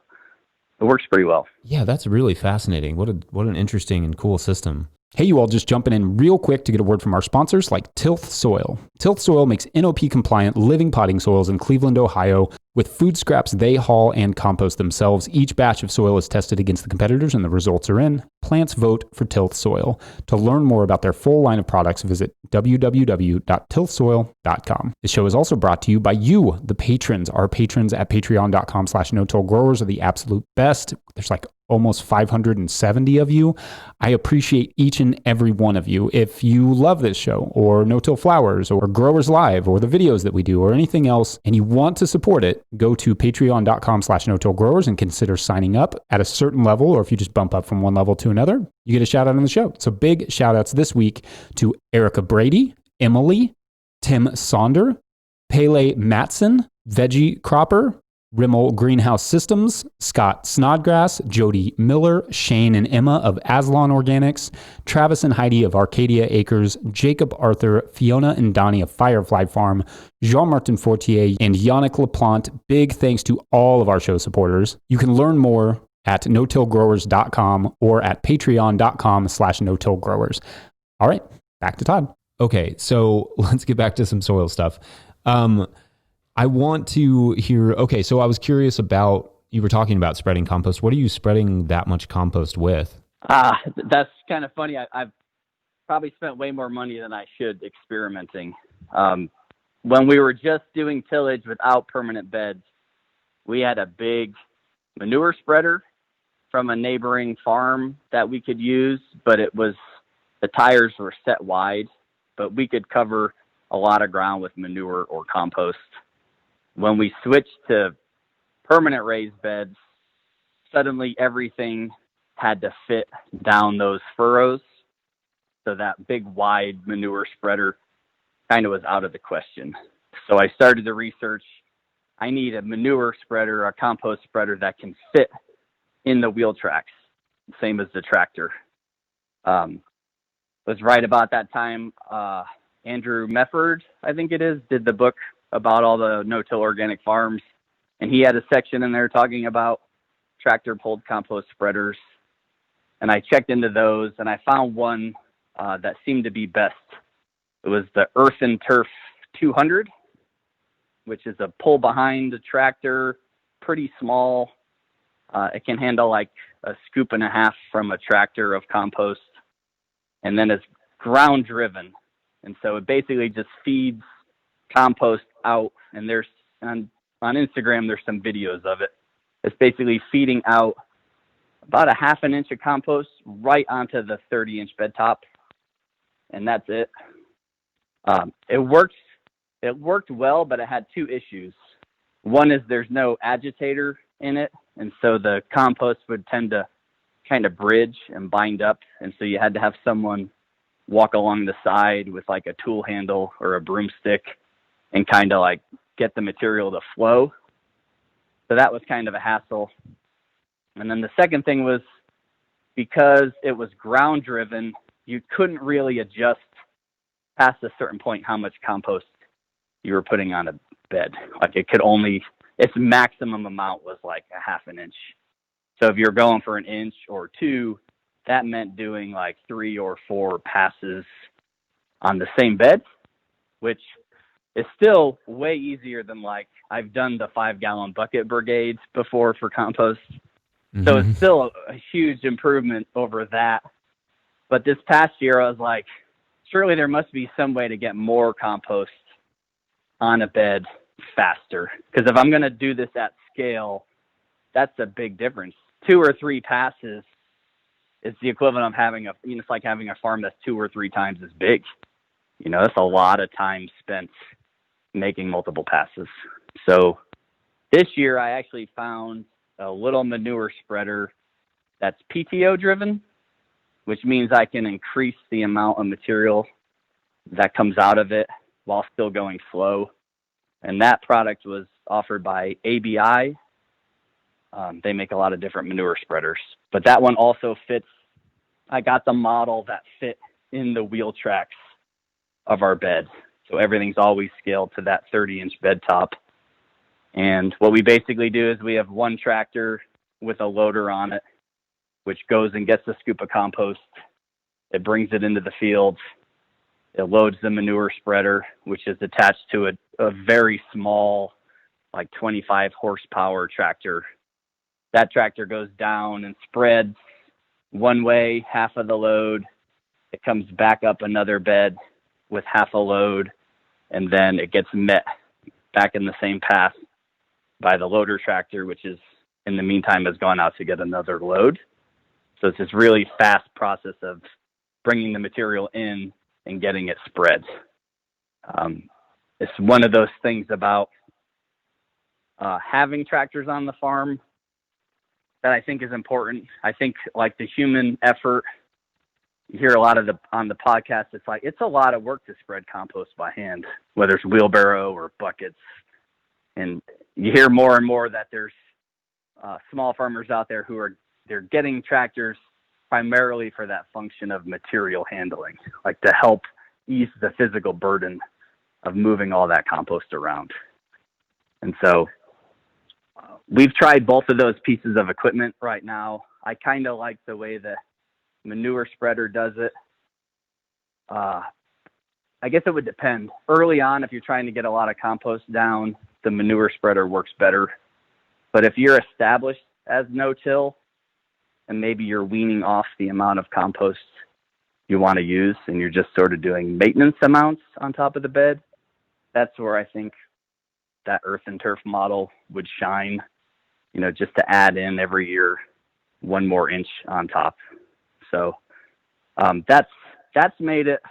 S3: it works pretty well.
S1: Yeah, that's really fascinating. What an interesting and cool system. Hey, you all, just jumping in real quick to get a word from our sponsors like Tilth Soil. Tilth Soil makes NOP-compliant living potting soils in Cleveland, Ohio, with food scraps they haul and compost themselves. Each batch of soil is tested against the competitors, and the results are in. Plants vote for Tilth Soil. To learn more about their full line of products, visit www.tilthsoil.com. This show is also brought to you by you, the patrons. Our patrons at patreon.com/no-till-growers are the absolute best. There's like almost 570 of you. I appreciate each and every one of you. If you love this show or No-Till Flowers or Growers Live or the videos that we do or anything else and you want to support it, go to patreon.com/no-till-growers and consider signing up at a certain level, or if you just bump up from one level to another, you get a shout out on the show. So big shout outs this week to Erica Brady, Emily, Tim Sonder, Pele Matson, Veggie Cropper, Rimmel Greenhouse Systems, Scott Snodgrass, Jody Miller, Shane and Emma of Aslan Organics, Travis and Heidi of Arcadia Acres, Jacob Arthur, Fiona and Donnie of Firefly Farm, Jean-Martin Fortier, and Yannick Laplante. Big thanks to all of our show supporters. You can learn more at notillgrowers.com or at patreon.com/notillgrowers. All right, back to Todd.
S4: Okay, so let's get back to some soil stuff. I want to hear, okay, so I was curious about, you were talking about spreading compost. What are you spreading that much compost with?
S3: That's kind of funny. I've probably spent way more money than I should experimenting. When we were just doing tillage without permanent beds, we had a big manure spreader from a neighboring farm that we could use, but the tires were set wide, but we could cover a lot of ground with manure or compost. When we switched to permanent raised beds, suddenly everything had to fit down those furrows. So that big wide manure spreader kind of was out of the question. So I started to research, I need a manure spreader, a compost spreader that can fit in the wheel tracks, same as the tractor. It was right about that time, Andrew Mefford, I think it is, did the book about all the no-till organic farms. And he had a section in there talking about tractor pulled compost spreaders. And I checked into those and I found one that seemed to be best. It was the Earth and Turf 200, which is a pull behind the tractor, pretty small. It can handle like a scoop and a half from a tractor of compost. And then it's ground driven. And so it basically just feeds compost out, and there's on Instagram there's some videos of it. It's basically feeding out about a half an inch of compost right onto the 30-inch bed top, and that's it. It worked well, but it had two issues. One is there's no agitator in it, and so the compost would tend to kind of bridge and bind up, and so you had to have someone walk along the side with like a tool handle or a broomstick and kind of like get the material to flow. So that was kind of a hassle. And then the second thing was, because it was ground driven, you couldn't really adjust past a certain point how much compost you were putting on a bed. Like its maximum amount was like a half an inch. So if you're going for an inch or two, that meant doing like 3 or 4 passes on the same bed, which is still way easier than like I've done the 5-gallon bucket brigades before for compost. Mm-hmm. So it's still a huge improvement over that. But this past year, I was like, surely there must be some way to get more compost on a bed faster. Because if I'm going to do this at scale, that's a big difference. 2 or 3 passes is the equivalent of having it's like having a farm that's 2 or 3 times as big. That's a lot of time spent making multiple passes. So this year I actually found a little manure spreader that's PTO driven, which means I can increase the amount of material that comes out of it while still going slow. And that product was offered by ABI. They make a lot of different manure spreaders, but that one also fits. I got the model that fit in the wheel tracks of our bed. So everything's always scaled to that 30-inch bed top. And what we basically do is we have one tractor with a loader on it, which goes and gets a scoop of compost. It brings it into the field. It loads the manure spreader, which is attached to a very small, like 25 horsepower tractor. That tractor goes down and spreads one way, half of the load. It comes back up another bed with half a load, and then it gets met back in the same path by the loader tractor, which is, in the meantime, has gone out to get another load. So it's this really fast process of bringing the material in and getting it spread. It's one of those things about having tractors on the farm that I think is important. I think like the human effort, you hear a lot of on the podcast, it's like, it's a lot of work to spread compost by hand, whether it's wheelbarrow or buckets. And you hear more and more that there's small farmers out there they're getting tractors primarily for that function of material handling, like to help ease the physical burden of moving all that compost around. And so we've tried both of those pieces of equipment right now. I kind of like the way the manure spreader does it. I guess it would depend. Early on, if you're trying to get a lot of compost down, the manure spreader works better. But if you're established as no-till, and maybe you're weaning off the amount of compost you want to use, and you're just sort of doing maintenance amounts on top of the bed, that's where I think that earth and turf model would shine, just to add in every year 1 more inch on top. So that's made it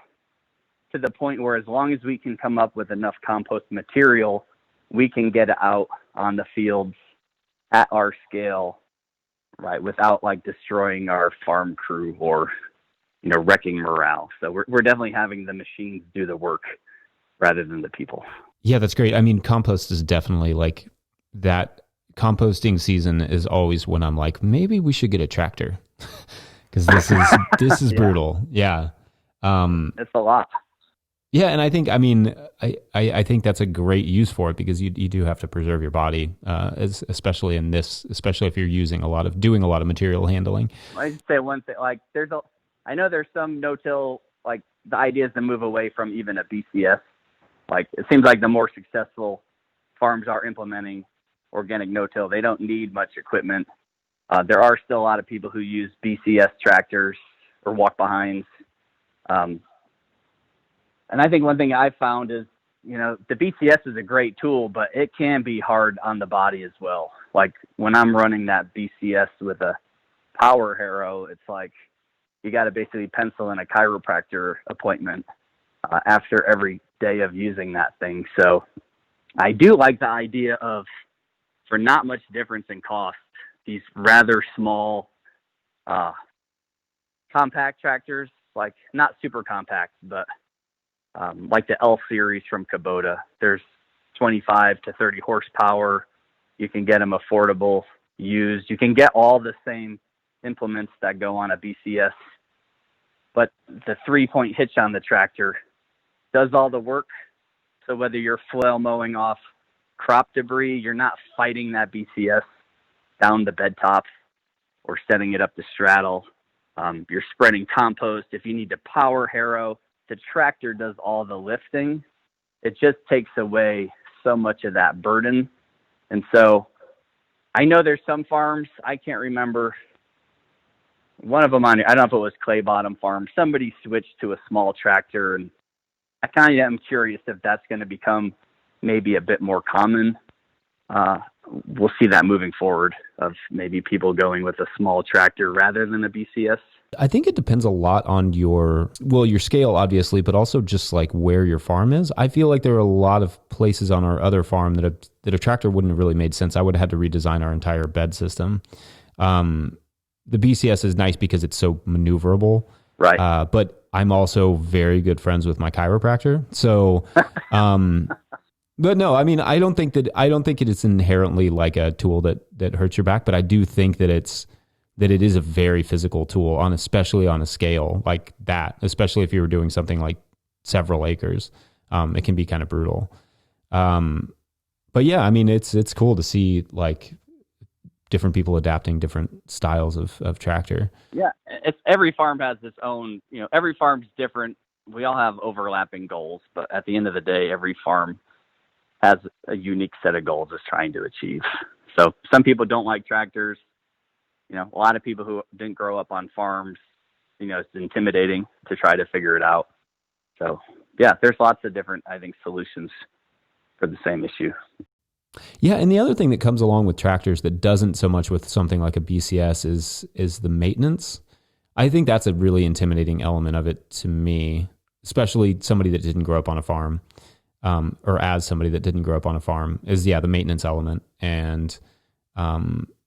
S3: to the point where as long as we can come up with enough compost material, we can get it out on the fields at our scale, right, without like destroying our farm crew or wrecking morale. So we're definitely having the machines do the work rather than the people.
S4: Yeah, that's great. I mean, compost is definitely like that. Composting season is always when I'm like, maybe we should get a tractor because this is
S3: Yeah.
S4: brutal. Yeah.
S3: It's a lot.
S4: Yeah, and I think I think that's a great use for it because you do have to preserve your body, especially if you're doing a lot of material handling.
S3: I just say one thing, like I know there's some no-till, like the idea is to move away from even a BCS. Like it seems like the more successful farms are implementing organic no-till, they don't need much equipment. There are still a lot of people who use BCS tractors or walk-behinds. And I think one thing I've found is, the BCS is a great tool, but it can be hard on the body as well. Like when I'm running that BCS with a power harrow, it's like you got to basically pencil in a chiropractor appointment after every day of using that thing. So I do like the idea of, for not much difference in cost, these rather small compact tractors, like not super compact, but like the L series from Kubota. There's 25 to 30 horsepower. You can get them affordable, used. You can get all the same implements that go on a BCS, but the 3-point hitch on the tractor does all the work. So whether you're flail mowing off crop debris, you're not fighting that BCS down the bed top or setting it up to straddle. You're spreading compost. If you need to power harrow, the tractor does all the lifting. It just takes away so much of that burden. And so I know there's some farms, I can't remember, one of them I don't know if it was Clay Bottom Farm, somebody switched to a small tractor, and I kind of am curious if that's going to become maybe a bit more common. We'll see that moving forward, of maybe people going with a small tractor rather than a BCS.
S4: I think it depends a lot on your scale, obviously, but also just like where your farm is. I feel like there are a lot of places on our other farm that a tractor wouldn't have really made sense. I would have had to redesign our entire bed system. The BCS is nice because it's so maneuverable.
S3: Right.
S4: But I'm also very good friends with my chiropractor. So But no, I mean, I don't think it is inherently like a tool that hurts your back, but I do think that it is a very physical tool especially on a scale like that, especially if you were doing something like several acres. It can be kind of brutal. But yeah, I mean, it's cool to see like different people adapting different styles of tractor.
S3: Yeah, it's every farm has its own, every farm's different. We all have overlapping goals, but at the end of the day, every farm has a unique set of goals it's trying to achieve. So some people don't like tractors. A lot of people who didn't grow up on farms, it's intimidating to try to figure it out. So yeah, there's lots of different, I think, solutions for the same issue.
S4: Yeah, and the other thing that comes along with tractors that doesn't so much with something like a BCS is the maintenance. I think that's a really intimidating element of it to me, especially somebody that didn't grow up on a farm, or as somebody that didn't grow up on a farm, is the maintenance element and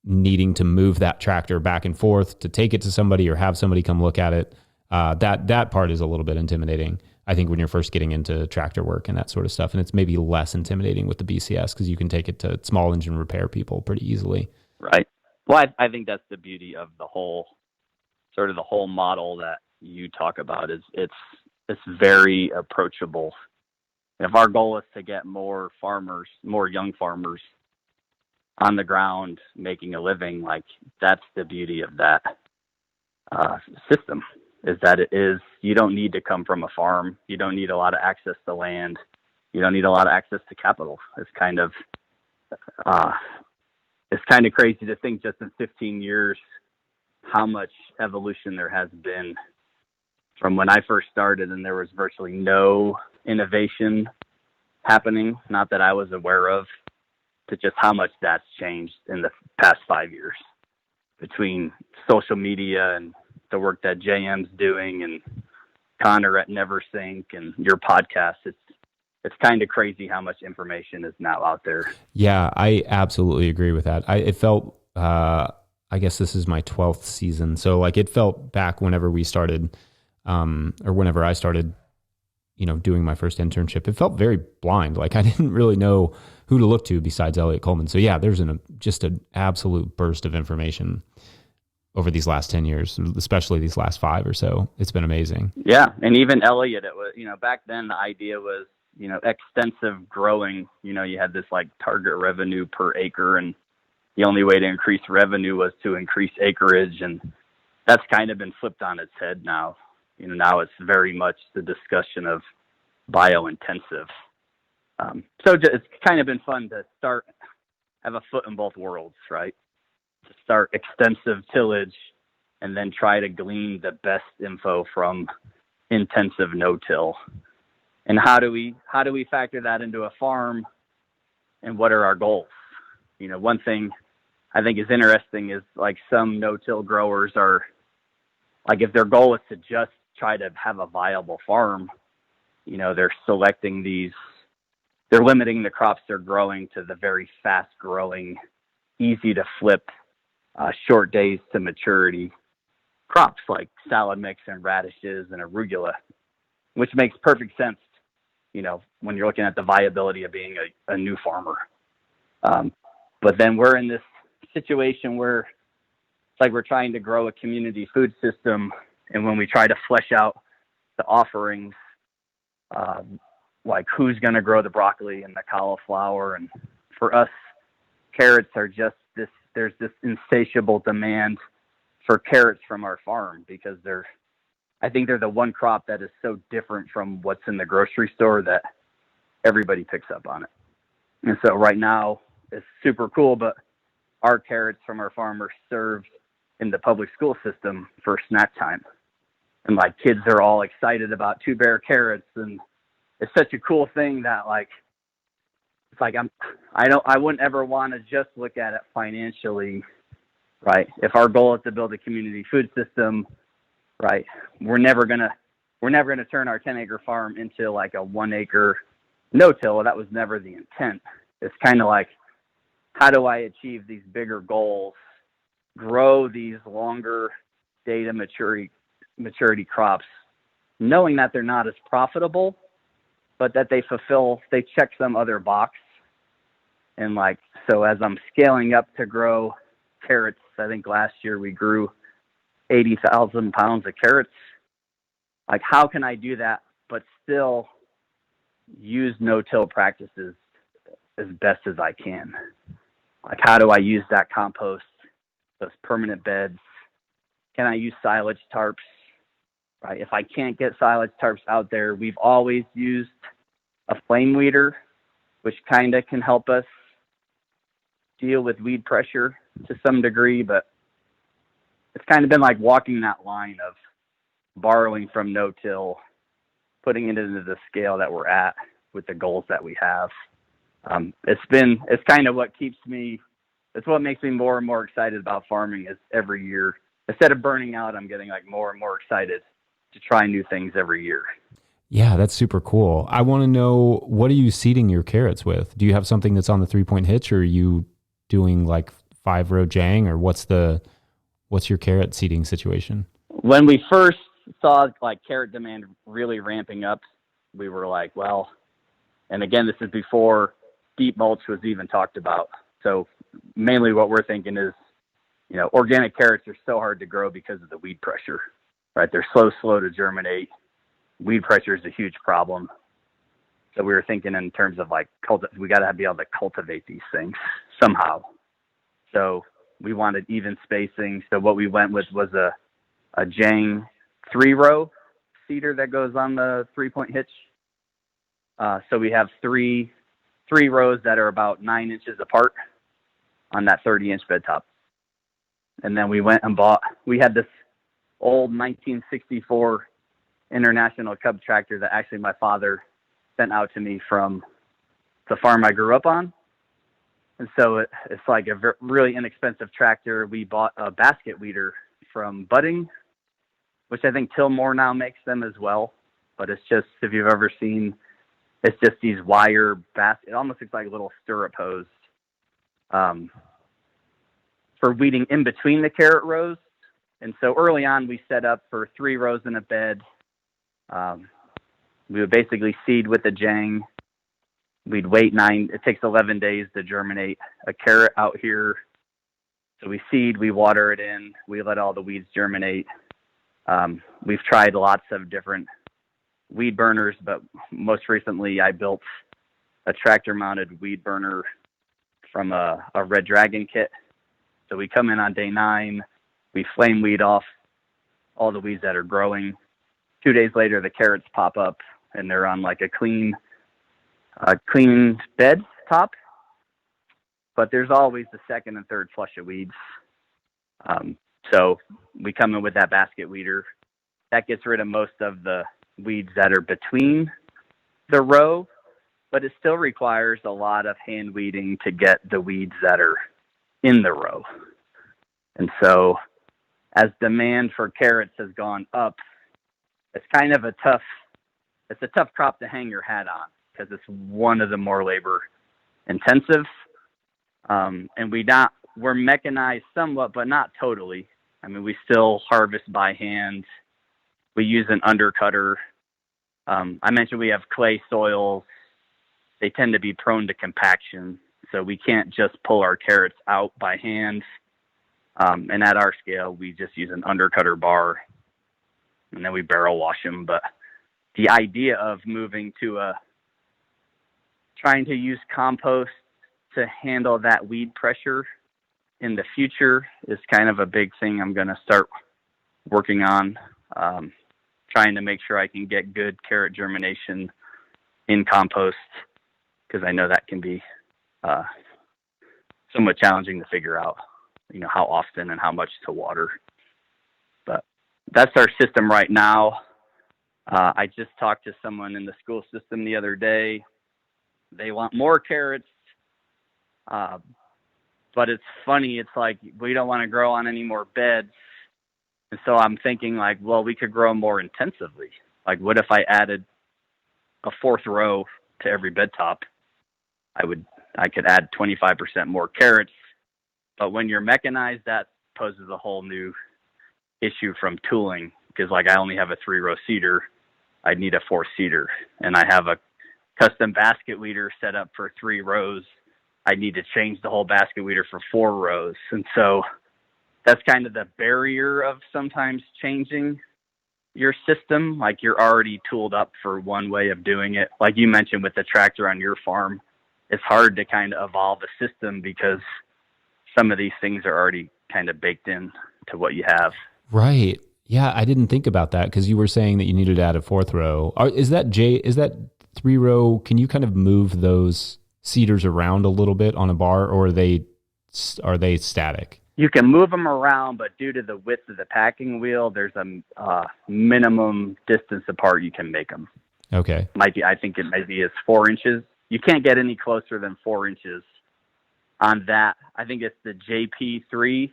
S4: needing to move that tractor back and forth to take it to somebody or have somebody come look at it. That part is a little bit intimidating, I think, when you're first getting into tractor work and that sort of stuff. And it's maybe less intimidating with the BCS because you can take it to small engine repair people pretty easily.
S3: Right. Well, I think that's the beauty of the whole model that you talk about is it's very approachable. If our goal is to get more young farmers on the ground making a living, like that's the beauty of that system. Is that you don't need to come from a farm. You don't need a lot of access to land. You don't need a lot of access to capital. It's kind of crazy to think just in 15 years how much evolution there has been from when I first started, and there was virtually no innovation happening, not that I was aware of, to just how much that's changed in the past 5 years between social media and the work that JM's doing and Connor at NeverSync and your podcast. It's kind of crazy how much information is now out there.
S4: Yeah, I absolutely agree with that. It felt, I guess this is my 12th season. So like it felt back whenever we started, or whenever I started, doing my first internship, it felt very blind. Like I didn't really know who to look to besides Elliot Coleman. So yeah, there's just an absolute burst of information over these last 10 years, especially these last 5 or so. It's been amazing.
S3: Yeah. And even Elliot, it was, back then the idea was, extensive growing. You had this like target revenue per acre, and the only way to increase revenue was to increase acreage. And that's kind of been flipped on its head now. Now it's very much the discussion of bio-intensive. So it's kind of been fun to have a foot in both worlds, right? To start extensive tillage and then try to glean the best info from intensive no-till. And how do we factor that into a farm, and what are our goals? One thing I think is interesting is like some no-till growers are like, if their goal is to just try to have a viable farm, they're limiting the crops they're growing to the very fast growing, easy to flip, short days to maturity crops like salad mix and radishes and arugula, which makes perfect sense, when you're looking at the viability of being a new farmer. But then we're in this situation where it's like we're trying to grow a community food system, and when we try to flesh out the offerings, like who's going to grow the broccoli and the cauliflower, and for us, carrots are just this. There's this insatiable demand for carrots from our farm because I think they're the one crop that is so different from what's in the grocery store that everybody picks up on it. And so right now it's super cool, but our carrots from our farm are served in the public school system for snack time. And like kids are all excited about 2 Bear carrots, and it's such a cool thing that like, it's like I wouldn't ever want to just look at it financially, right? If our goal is to build a community food system, right, we're never gonna turn our 10-acre farm into like a 1-acre no-till. That was never the intent. It's kind of like, how do I achieve these bigger goals, grow these longer data maturity crops, knowing that they're not as profitable, but that they check some other box. And like, so as I'm scaling up to grow carrots, I think last year we grew 80,000 pounds of carrots. Like, how can I do that, but still use no-till practices as best as I can? Like, how do I use that compost, those permanent beds? Can I use silage tarps? Right? If I can't get silage tarps out there, we've always used a flame weeder, which kind of can help us deal with weed pressure to some degree, but it's kind of been like walking that line of borrowing from no-till, putting it into the scale that we're at with the goals that we have. It's kind of what it's what makes me more and more excited about farming is every year. Instead of burning out, I'm getting like more and more excited to try new things every year.
S4: Yeah, that's super cool. I want to know, what are you seeding your carrots with? Do you have something that's on the 3-point hitch, or are you doing like 5-row jang, or what's your carrot seeding situation?
S3: When we first saw like carrot demand really ramping up, we were like, well, and again, this is before deep mulch was even talked about. So mainly what we're thinking is, organic carrots are so hard to grow because of the weed pressure, right? They're slow to germinate. Weed pressure is a huge problem. So we were thinking in terms of like, we got to be able to cultivate these things somehow. So we wanted even spacing. So what we went with was a Jang 3-row seeder that goes on the 3-point hitch. So we have three rows that are about 9 inches apart on that 30-inch bed top. And then we went and we had this old 1964 International Cub tractor that actually my father sent out to me from the farm I grew up on. And so it's like a really inexpensive tractor. We bought a basket weeder from Budding, which I think Tillmore now makes them as well. But it's just, if you've ever seen, it's just these wire basket. It almost looks like a little stirrup hose for weeding in between the carrot rows. And so early on, we set up for 3 rows in a bed. We would basically seed with a Jang. We'd wait it takes 11 days to germinate a carrot out here. So we seed, we water it in, we let all the weeds germinate. We've tried lots of different weed burners, but most recently I built a tractor mounted weed burner from a Red Dragon kit. So we come in on day 9, we flame weed off all the weeds that are growing. 2 days later, the carrots pop up and they're on like a clean bed top, but there's always the second and third flush of weeds. So we come in with that basket weeder. That gets rid of most of the weeds that are between the row, but it still requires a lot of hand weeding to get the weeds that are in the row. And so as demand for carrots has gone up, it's kind of a tough crop to hang your hat on because it's one of the more labor intensive. And we're mechanized somewhat, but not totally. I mean, we still harvest by hand. We use an undercutter. I mentioned we have clay soils. They tend to be prone to compaction. So we can't just pull our carrots out by hand. And at our scale, we just use an undercutter bar and then we barrel wash them. But the idea of moving to trying to use compost to handle that weed pressure in the future is kind of a big thing I'm going to start working on, trying to make sure I can get good carrot germination in compost, because I know that can be somewhat challenging to figure out, how often and how much to water. But that's our system right now. I just talked to someone in the school system the other day. They want more carrots, but it's funny. It's like we don't want to grow on any more beds. And so I'm thinking like, well, we could grow more intensively. Like, what if I added a 4th row to every bed top? I could add 25% more carrots. But when you're mechanized, that poses a whole new issue from tooling, because like I only have a 3-row seeder. I'd need a 4th seeder, and I have a custom basket weeder set up for 3 rows, I need to change the whole basket weeder for 4 rows. And so that's kind of the barrier of sometimes changing your system. Like, you're already tooled up for one way of doing it. Like you mentioned with the tractor on your farm, it's hard to kind of evolve a system because some of these things are already kind of baked in to what you have.
S4: Right. Yeah, I didn't think about that because you were saying that you needed to add a 4th row. Is that 3 row? Can you kind of move those seeders around a little bit on a bar, or are they static?
S3: You can move them around, but due to the width of the packing wheel, there's a minimum distance apart you can make them.
S4: Okay.
S3: I think it maybe is 4 inches. You can't get any closer than 4 inches on that. I think it's the JP3.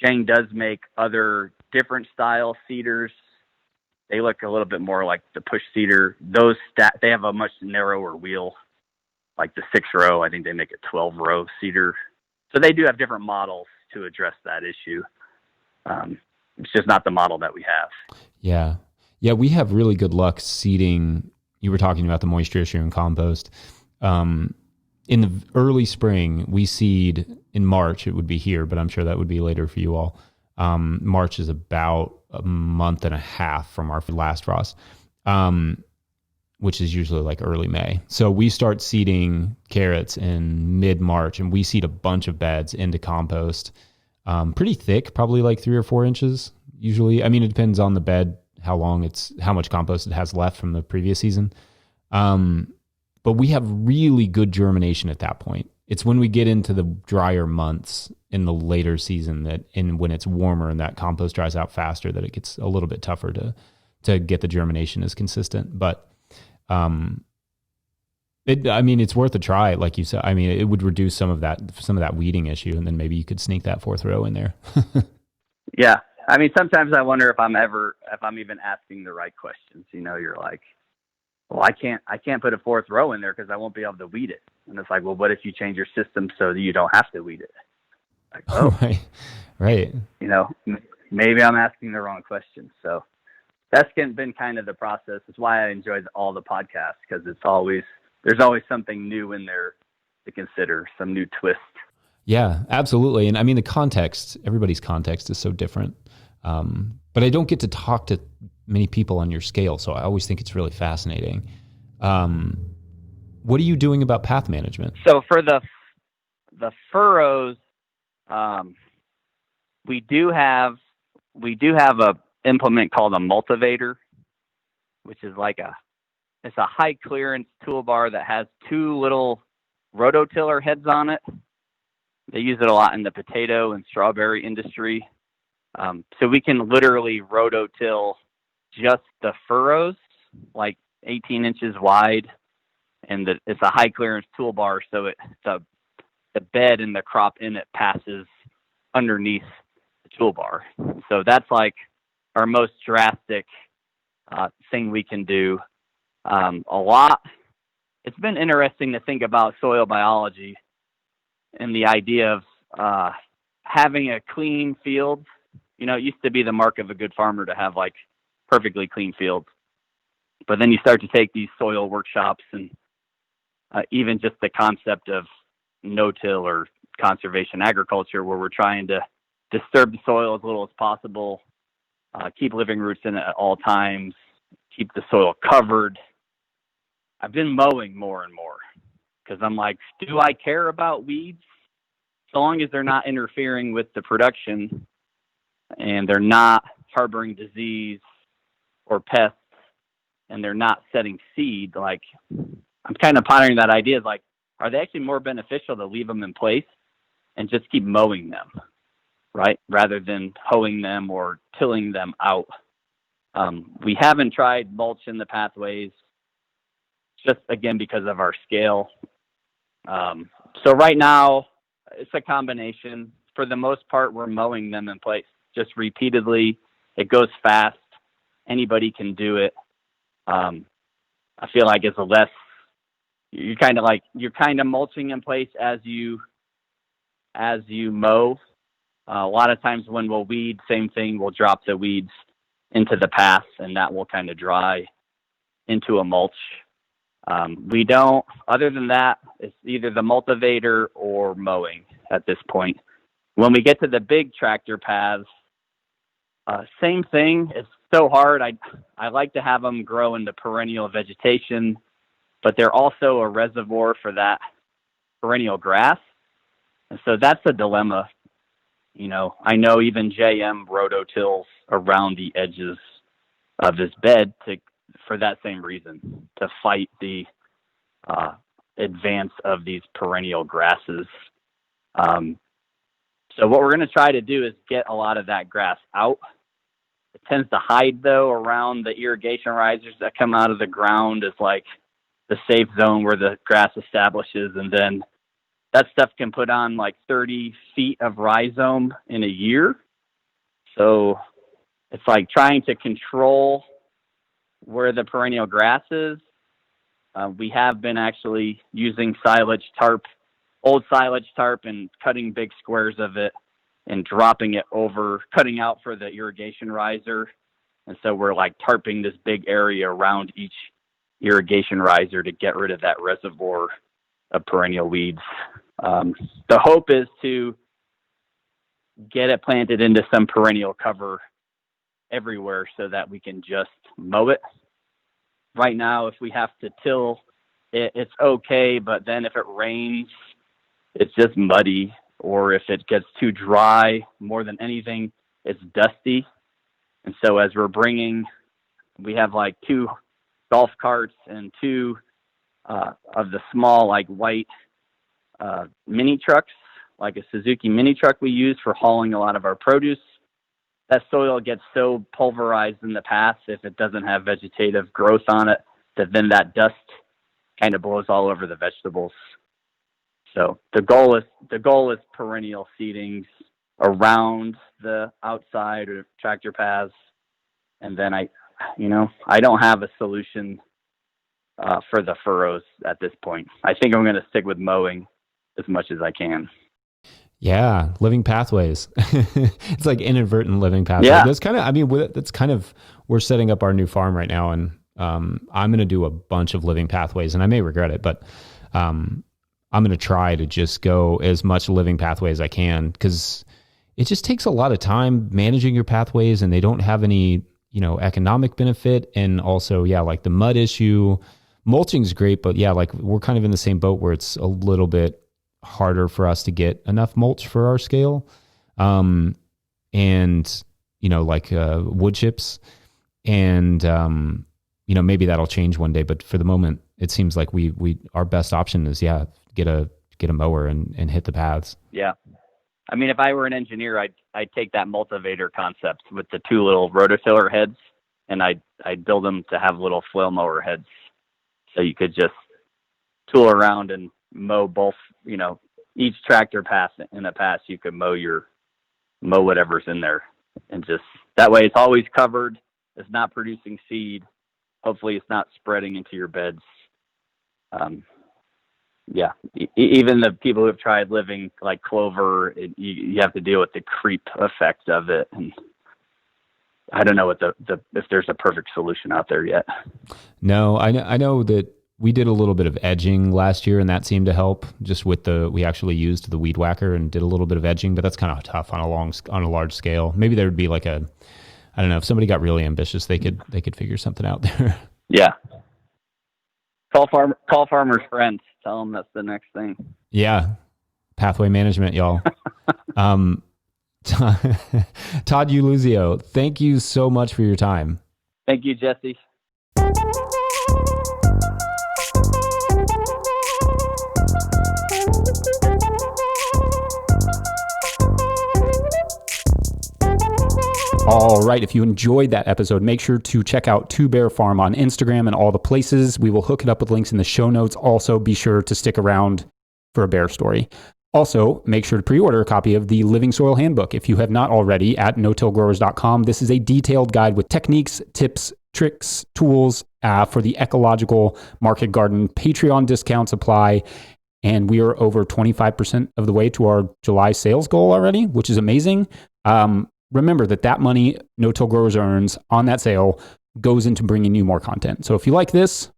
S3: Jang does make other different style seeders. They look a little bit more like the push seeder. They have a much narrower wheel, like the 6 row. I think they make a 12 row seeder. So they do have different models to address that issue. It's just not the model that we have.
S4: Yeah. Yeah, we have really good luck seeding. You were talking about the moisture issue in compost. In the early spring, we seed in March. It would be here, but I'm sure that would be later for you all. March is about a month and a half from our last frost, which is usually like early May. So we start seeding carrots in mid-March, and we seed a bunch of beds into compost, pretty thick, probably like 3 or 4 inches usually. I mean, it depends on the bed, how much compost it has left from the previous season. But we have really good germination at that point. It's when we get into the drier months in the later season when it's warmer and that compost dries out faster, that it gets a little bit tougher to get the germination as consistent. But it's worth a try, like you said. I mean, it would reduce some of that weeding issue, and then maybe you could sneak that 4th row in there.
S3: Yeah. I mean, sometimes I wonder if I'm even asking the right questions. You're like, well, I can't put a 4th row in there because I won't be able to weed it. And it's like, well, what if you change your system so that you don't have to weed it? Like, oh,
S4: right.
S3: Maybe I'm asking the wrong question. So that's been kind of the process. It's why I enjoy all the podcasts, because there's always something new in there to consider, some new twist.
S4: Yeah, absolutely. And I mean, everybody's context is so different. But I don't get to talk to many people on your scale, so I always think it's really fascinating. What are you doing about path management?
S3: So for the furrows, we do have a implement called a multivator, which is it's a high clearance toolbar that has 2 little rototiller heads on it. They use it a lot in the potato and strawberry industry. So we can literally rototill just the furrows, like 18 inches wide, and it's a high clearance toolbar, so the bed and the crop in it passes underneath the toolbar. So that's like our most drastic thing we can do. It's been interesting to think about soil biology and the idea of having a clean field. It used to be the mark of a good farmer to have like perfectly clean fields. But then you start to take these soil workshops and even just the concept of no-till or conservation agriculture, where we're trying to disturb the soil as little as possible, keep living roots in it at all times, keep the soil covered. I've been mowing more and more because I'm like, do I care about weeds? So long as they're not interfering with the production and they're not harboring disease or pests and they're not setting seed, like I'm kind of pondering that idea, like, are they actually more beneficial to leave them in place and just keep mowing them, right? Rather than hoeing them or tilling them out. We haven't tried mulch in the pathways, just again because of our scale. So right now it's a combination. For the most part, we're mowing them in place just repeatedly. It goes fast. Anybody can do it. I feel like it's you're kind of mulching in place as you mow. A lot of times when we'll weed, same thing, we'll drop the weeds into the path and that will kind of dry into a mulch. We don't, other than that, it's either the multivator or mowing at this point. When we get to the big tractor paths, same thing. It's so hard. I like to have them grow into perennial vegetation, but they're also a reservoir for that perennial grass. And so that's a dilemma. I know even JM rototills around the edges of his bed for that same reason, to fight the advance of these perennial grasses. So what we're going to try to do is get a lot of that grass out. It tends to hide, though, around the irrigation risers that come out of the ground is like the safe zone where the grass establishes. And then that stuff can put on like 30 feet of rhizome in a year. So it's like trying to control where the perennial grass is. We have been actually using old silage tarp, and cutting big squares of it and dropping it over, cutting out for the irrigation riser. And so we're like tarping this big area around each irrigation riser to get rid of that reservoir of perennial weeds. The hope is to get it planted into some perennial cover everywhere so that we can just mow it. Right now, if we have to till it, it's okay, but then if it rains, it's just muddy, or if it gets too dry, more than anything, it's dusty. And so as we have like 2 golf carts and 2 of the small, like white mini trucks, like a Suzuki mini truck we use for hauling a lot of our produce. That soil gets so pulverized in the past, if it doesn't have vegetative growth on it, that then that dust kind of blows all over the vegetables. So the goal is perennial seedings around the outside of tractor paths. And then I don't have a solution for the furrows at this point. I think I'm going to stick with mowing as much as I can.
S4: Yeah, living pathways. It's like inadvertent living pathways.
S3: Yeah.
S4: That's kind of, we're setting up our new farm right now, and I'm going to do a bunch of living pathways, and I may regret it, but I'm going to try to just go as much living pathway as I can, because it just takes a lot of time managing your pathways, and they don't have any, economic benefit. And also, like the mud issue, mulching's great, but like we're kind of in the same boat where it's a little bit harder for us to get enough mulch for our scale. And, wood chips, and, maybe that'll change one day, but for the moment, it seems like our best option is, get a mower and hit the paths.
S3: Yeah. I mean, if I were an engineer, I'd take that multivator concept with the 2 little rototiller heads, and I'd build them to have little flail mower heads. So you could just tool around and mow both, each tractor path in a pass, you could mow whatever's in there. And just that way it's always covered. It's not producing seed. Hopefully it's not spreading into your beds. Even the people who have tried living like clover, you have to deal with the creep effect of it. And I don't know what if there's a perfect solution out there yet.
S4: No, I know that we did a little bit of edging last year, and that seemed to help. Just we actually used the weed whacker and did a little bit of edging, but that's kind of tough on a large scale. Maybe there would be like I don't know, if somebody got really ambitious, they could figure something out there.
S3: Yeah. Call farmers friends. Tell them that's the next thing.
S4: Yeah. Pathway management, y'all. Todd Ulizio, thank you so much for your time.
S3: Thank you, Jesse.
S1: All right, if you enjoyed that episode, make sure to check out Two Bear Farm on Instagram and all the places. We will hook it up with links in the show notes. Also, be sure to stick around for a bear story. Also, make sure to pre-order a copy of the Living Soil Handbook if you have not already at no-tillgrowers.com. This is a detailed guide with techniques, tips, tricks, tools for the ecological market garden. Patreon discounts apply, and we are over 25% of the way to our July sales goal already, which is amazing. Remember that money No Till Growers earns on that sale goes into bringing you more content. So if you like this,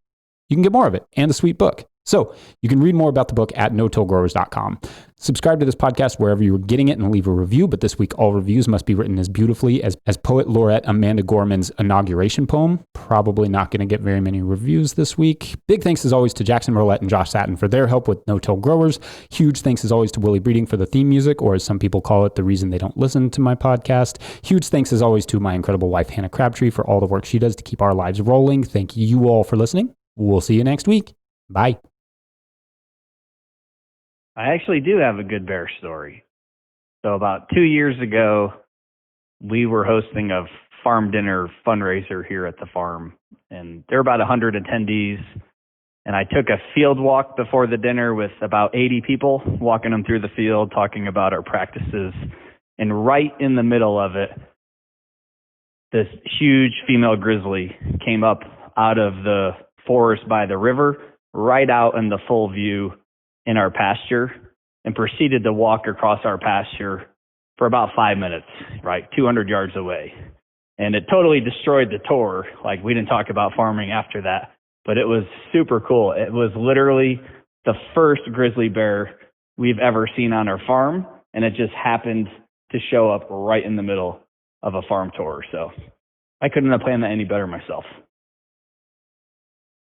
S1: you can get more of it and a sweet book. So you can read more about the book at no-tillgrowers.com. Subscribe to this podcast wherever you're getting it and leave a review. But this week, all reviews must be written as beautifully as poet laureate Amanda Gorman's inauguration poem. Probably not going to get very many reviews this week. Big thanks as always to Jackson Merlette and Josh Satin for their help with No-Till Growers. Huge thanks as always to Willie Breeding for the theme music, or as some people call it, the reason they don't listen to my podcast. Huge thanks as always to my incredible wife, Hannah Crabtree, for all the work she does to keep our lives rolling. Thank you all for listening. We'll see you next week. Bye.
S5: I actually do have a good bear story. So about 2 years ago, we were hosting a farm dinner fundraiser here at the farm, and there were about 100 attendees. And I took a field walk before the dinner with about 80 people, walking them through the field, talking about our practices. And right in the middle of it, this huge female grizzly came up out of the forest by the river, right out in the full view in our pasture, and proceeded to walk across our pasture for about 5 minutes, right, 200 yards away. And it totally destroyed the tour. Like, we didn't talk about farming after that, but it was super cool. It was literally the first grizzly bear we've ever seen on our farm, and it just happened to show up right in the middle of a farm tour. So I couldn't have planned that any better myself.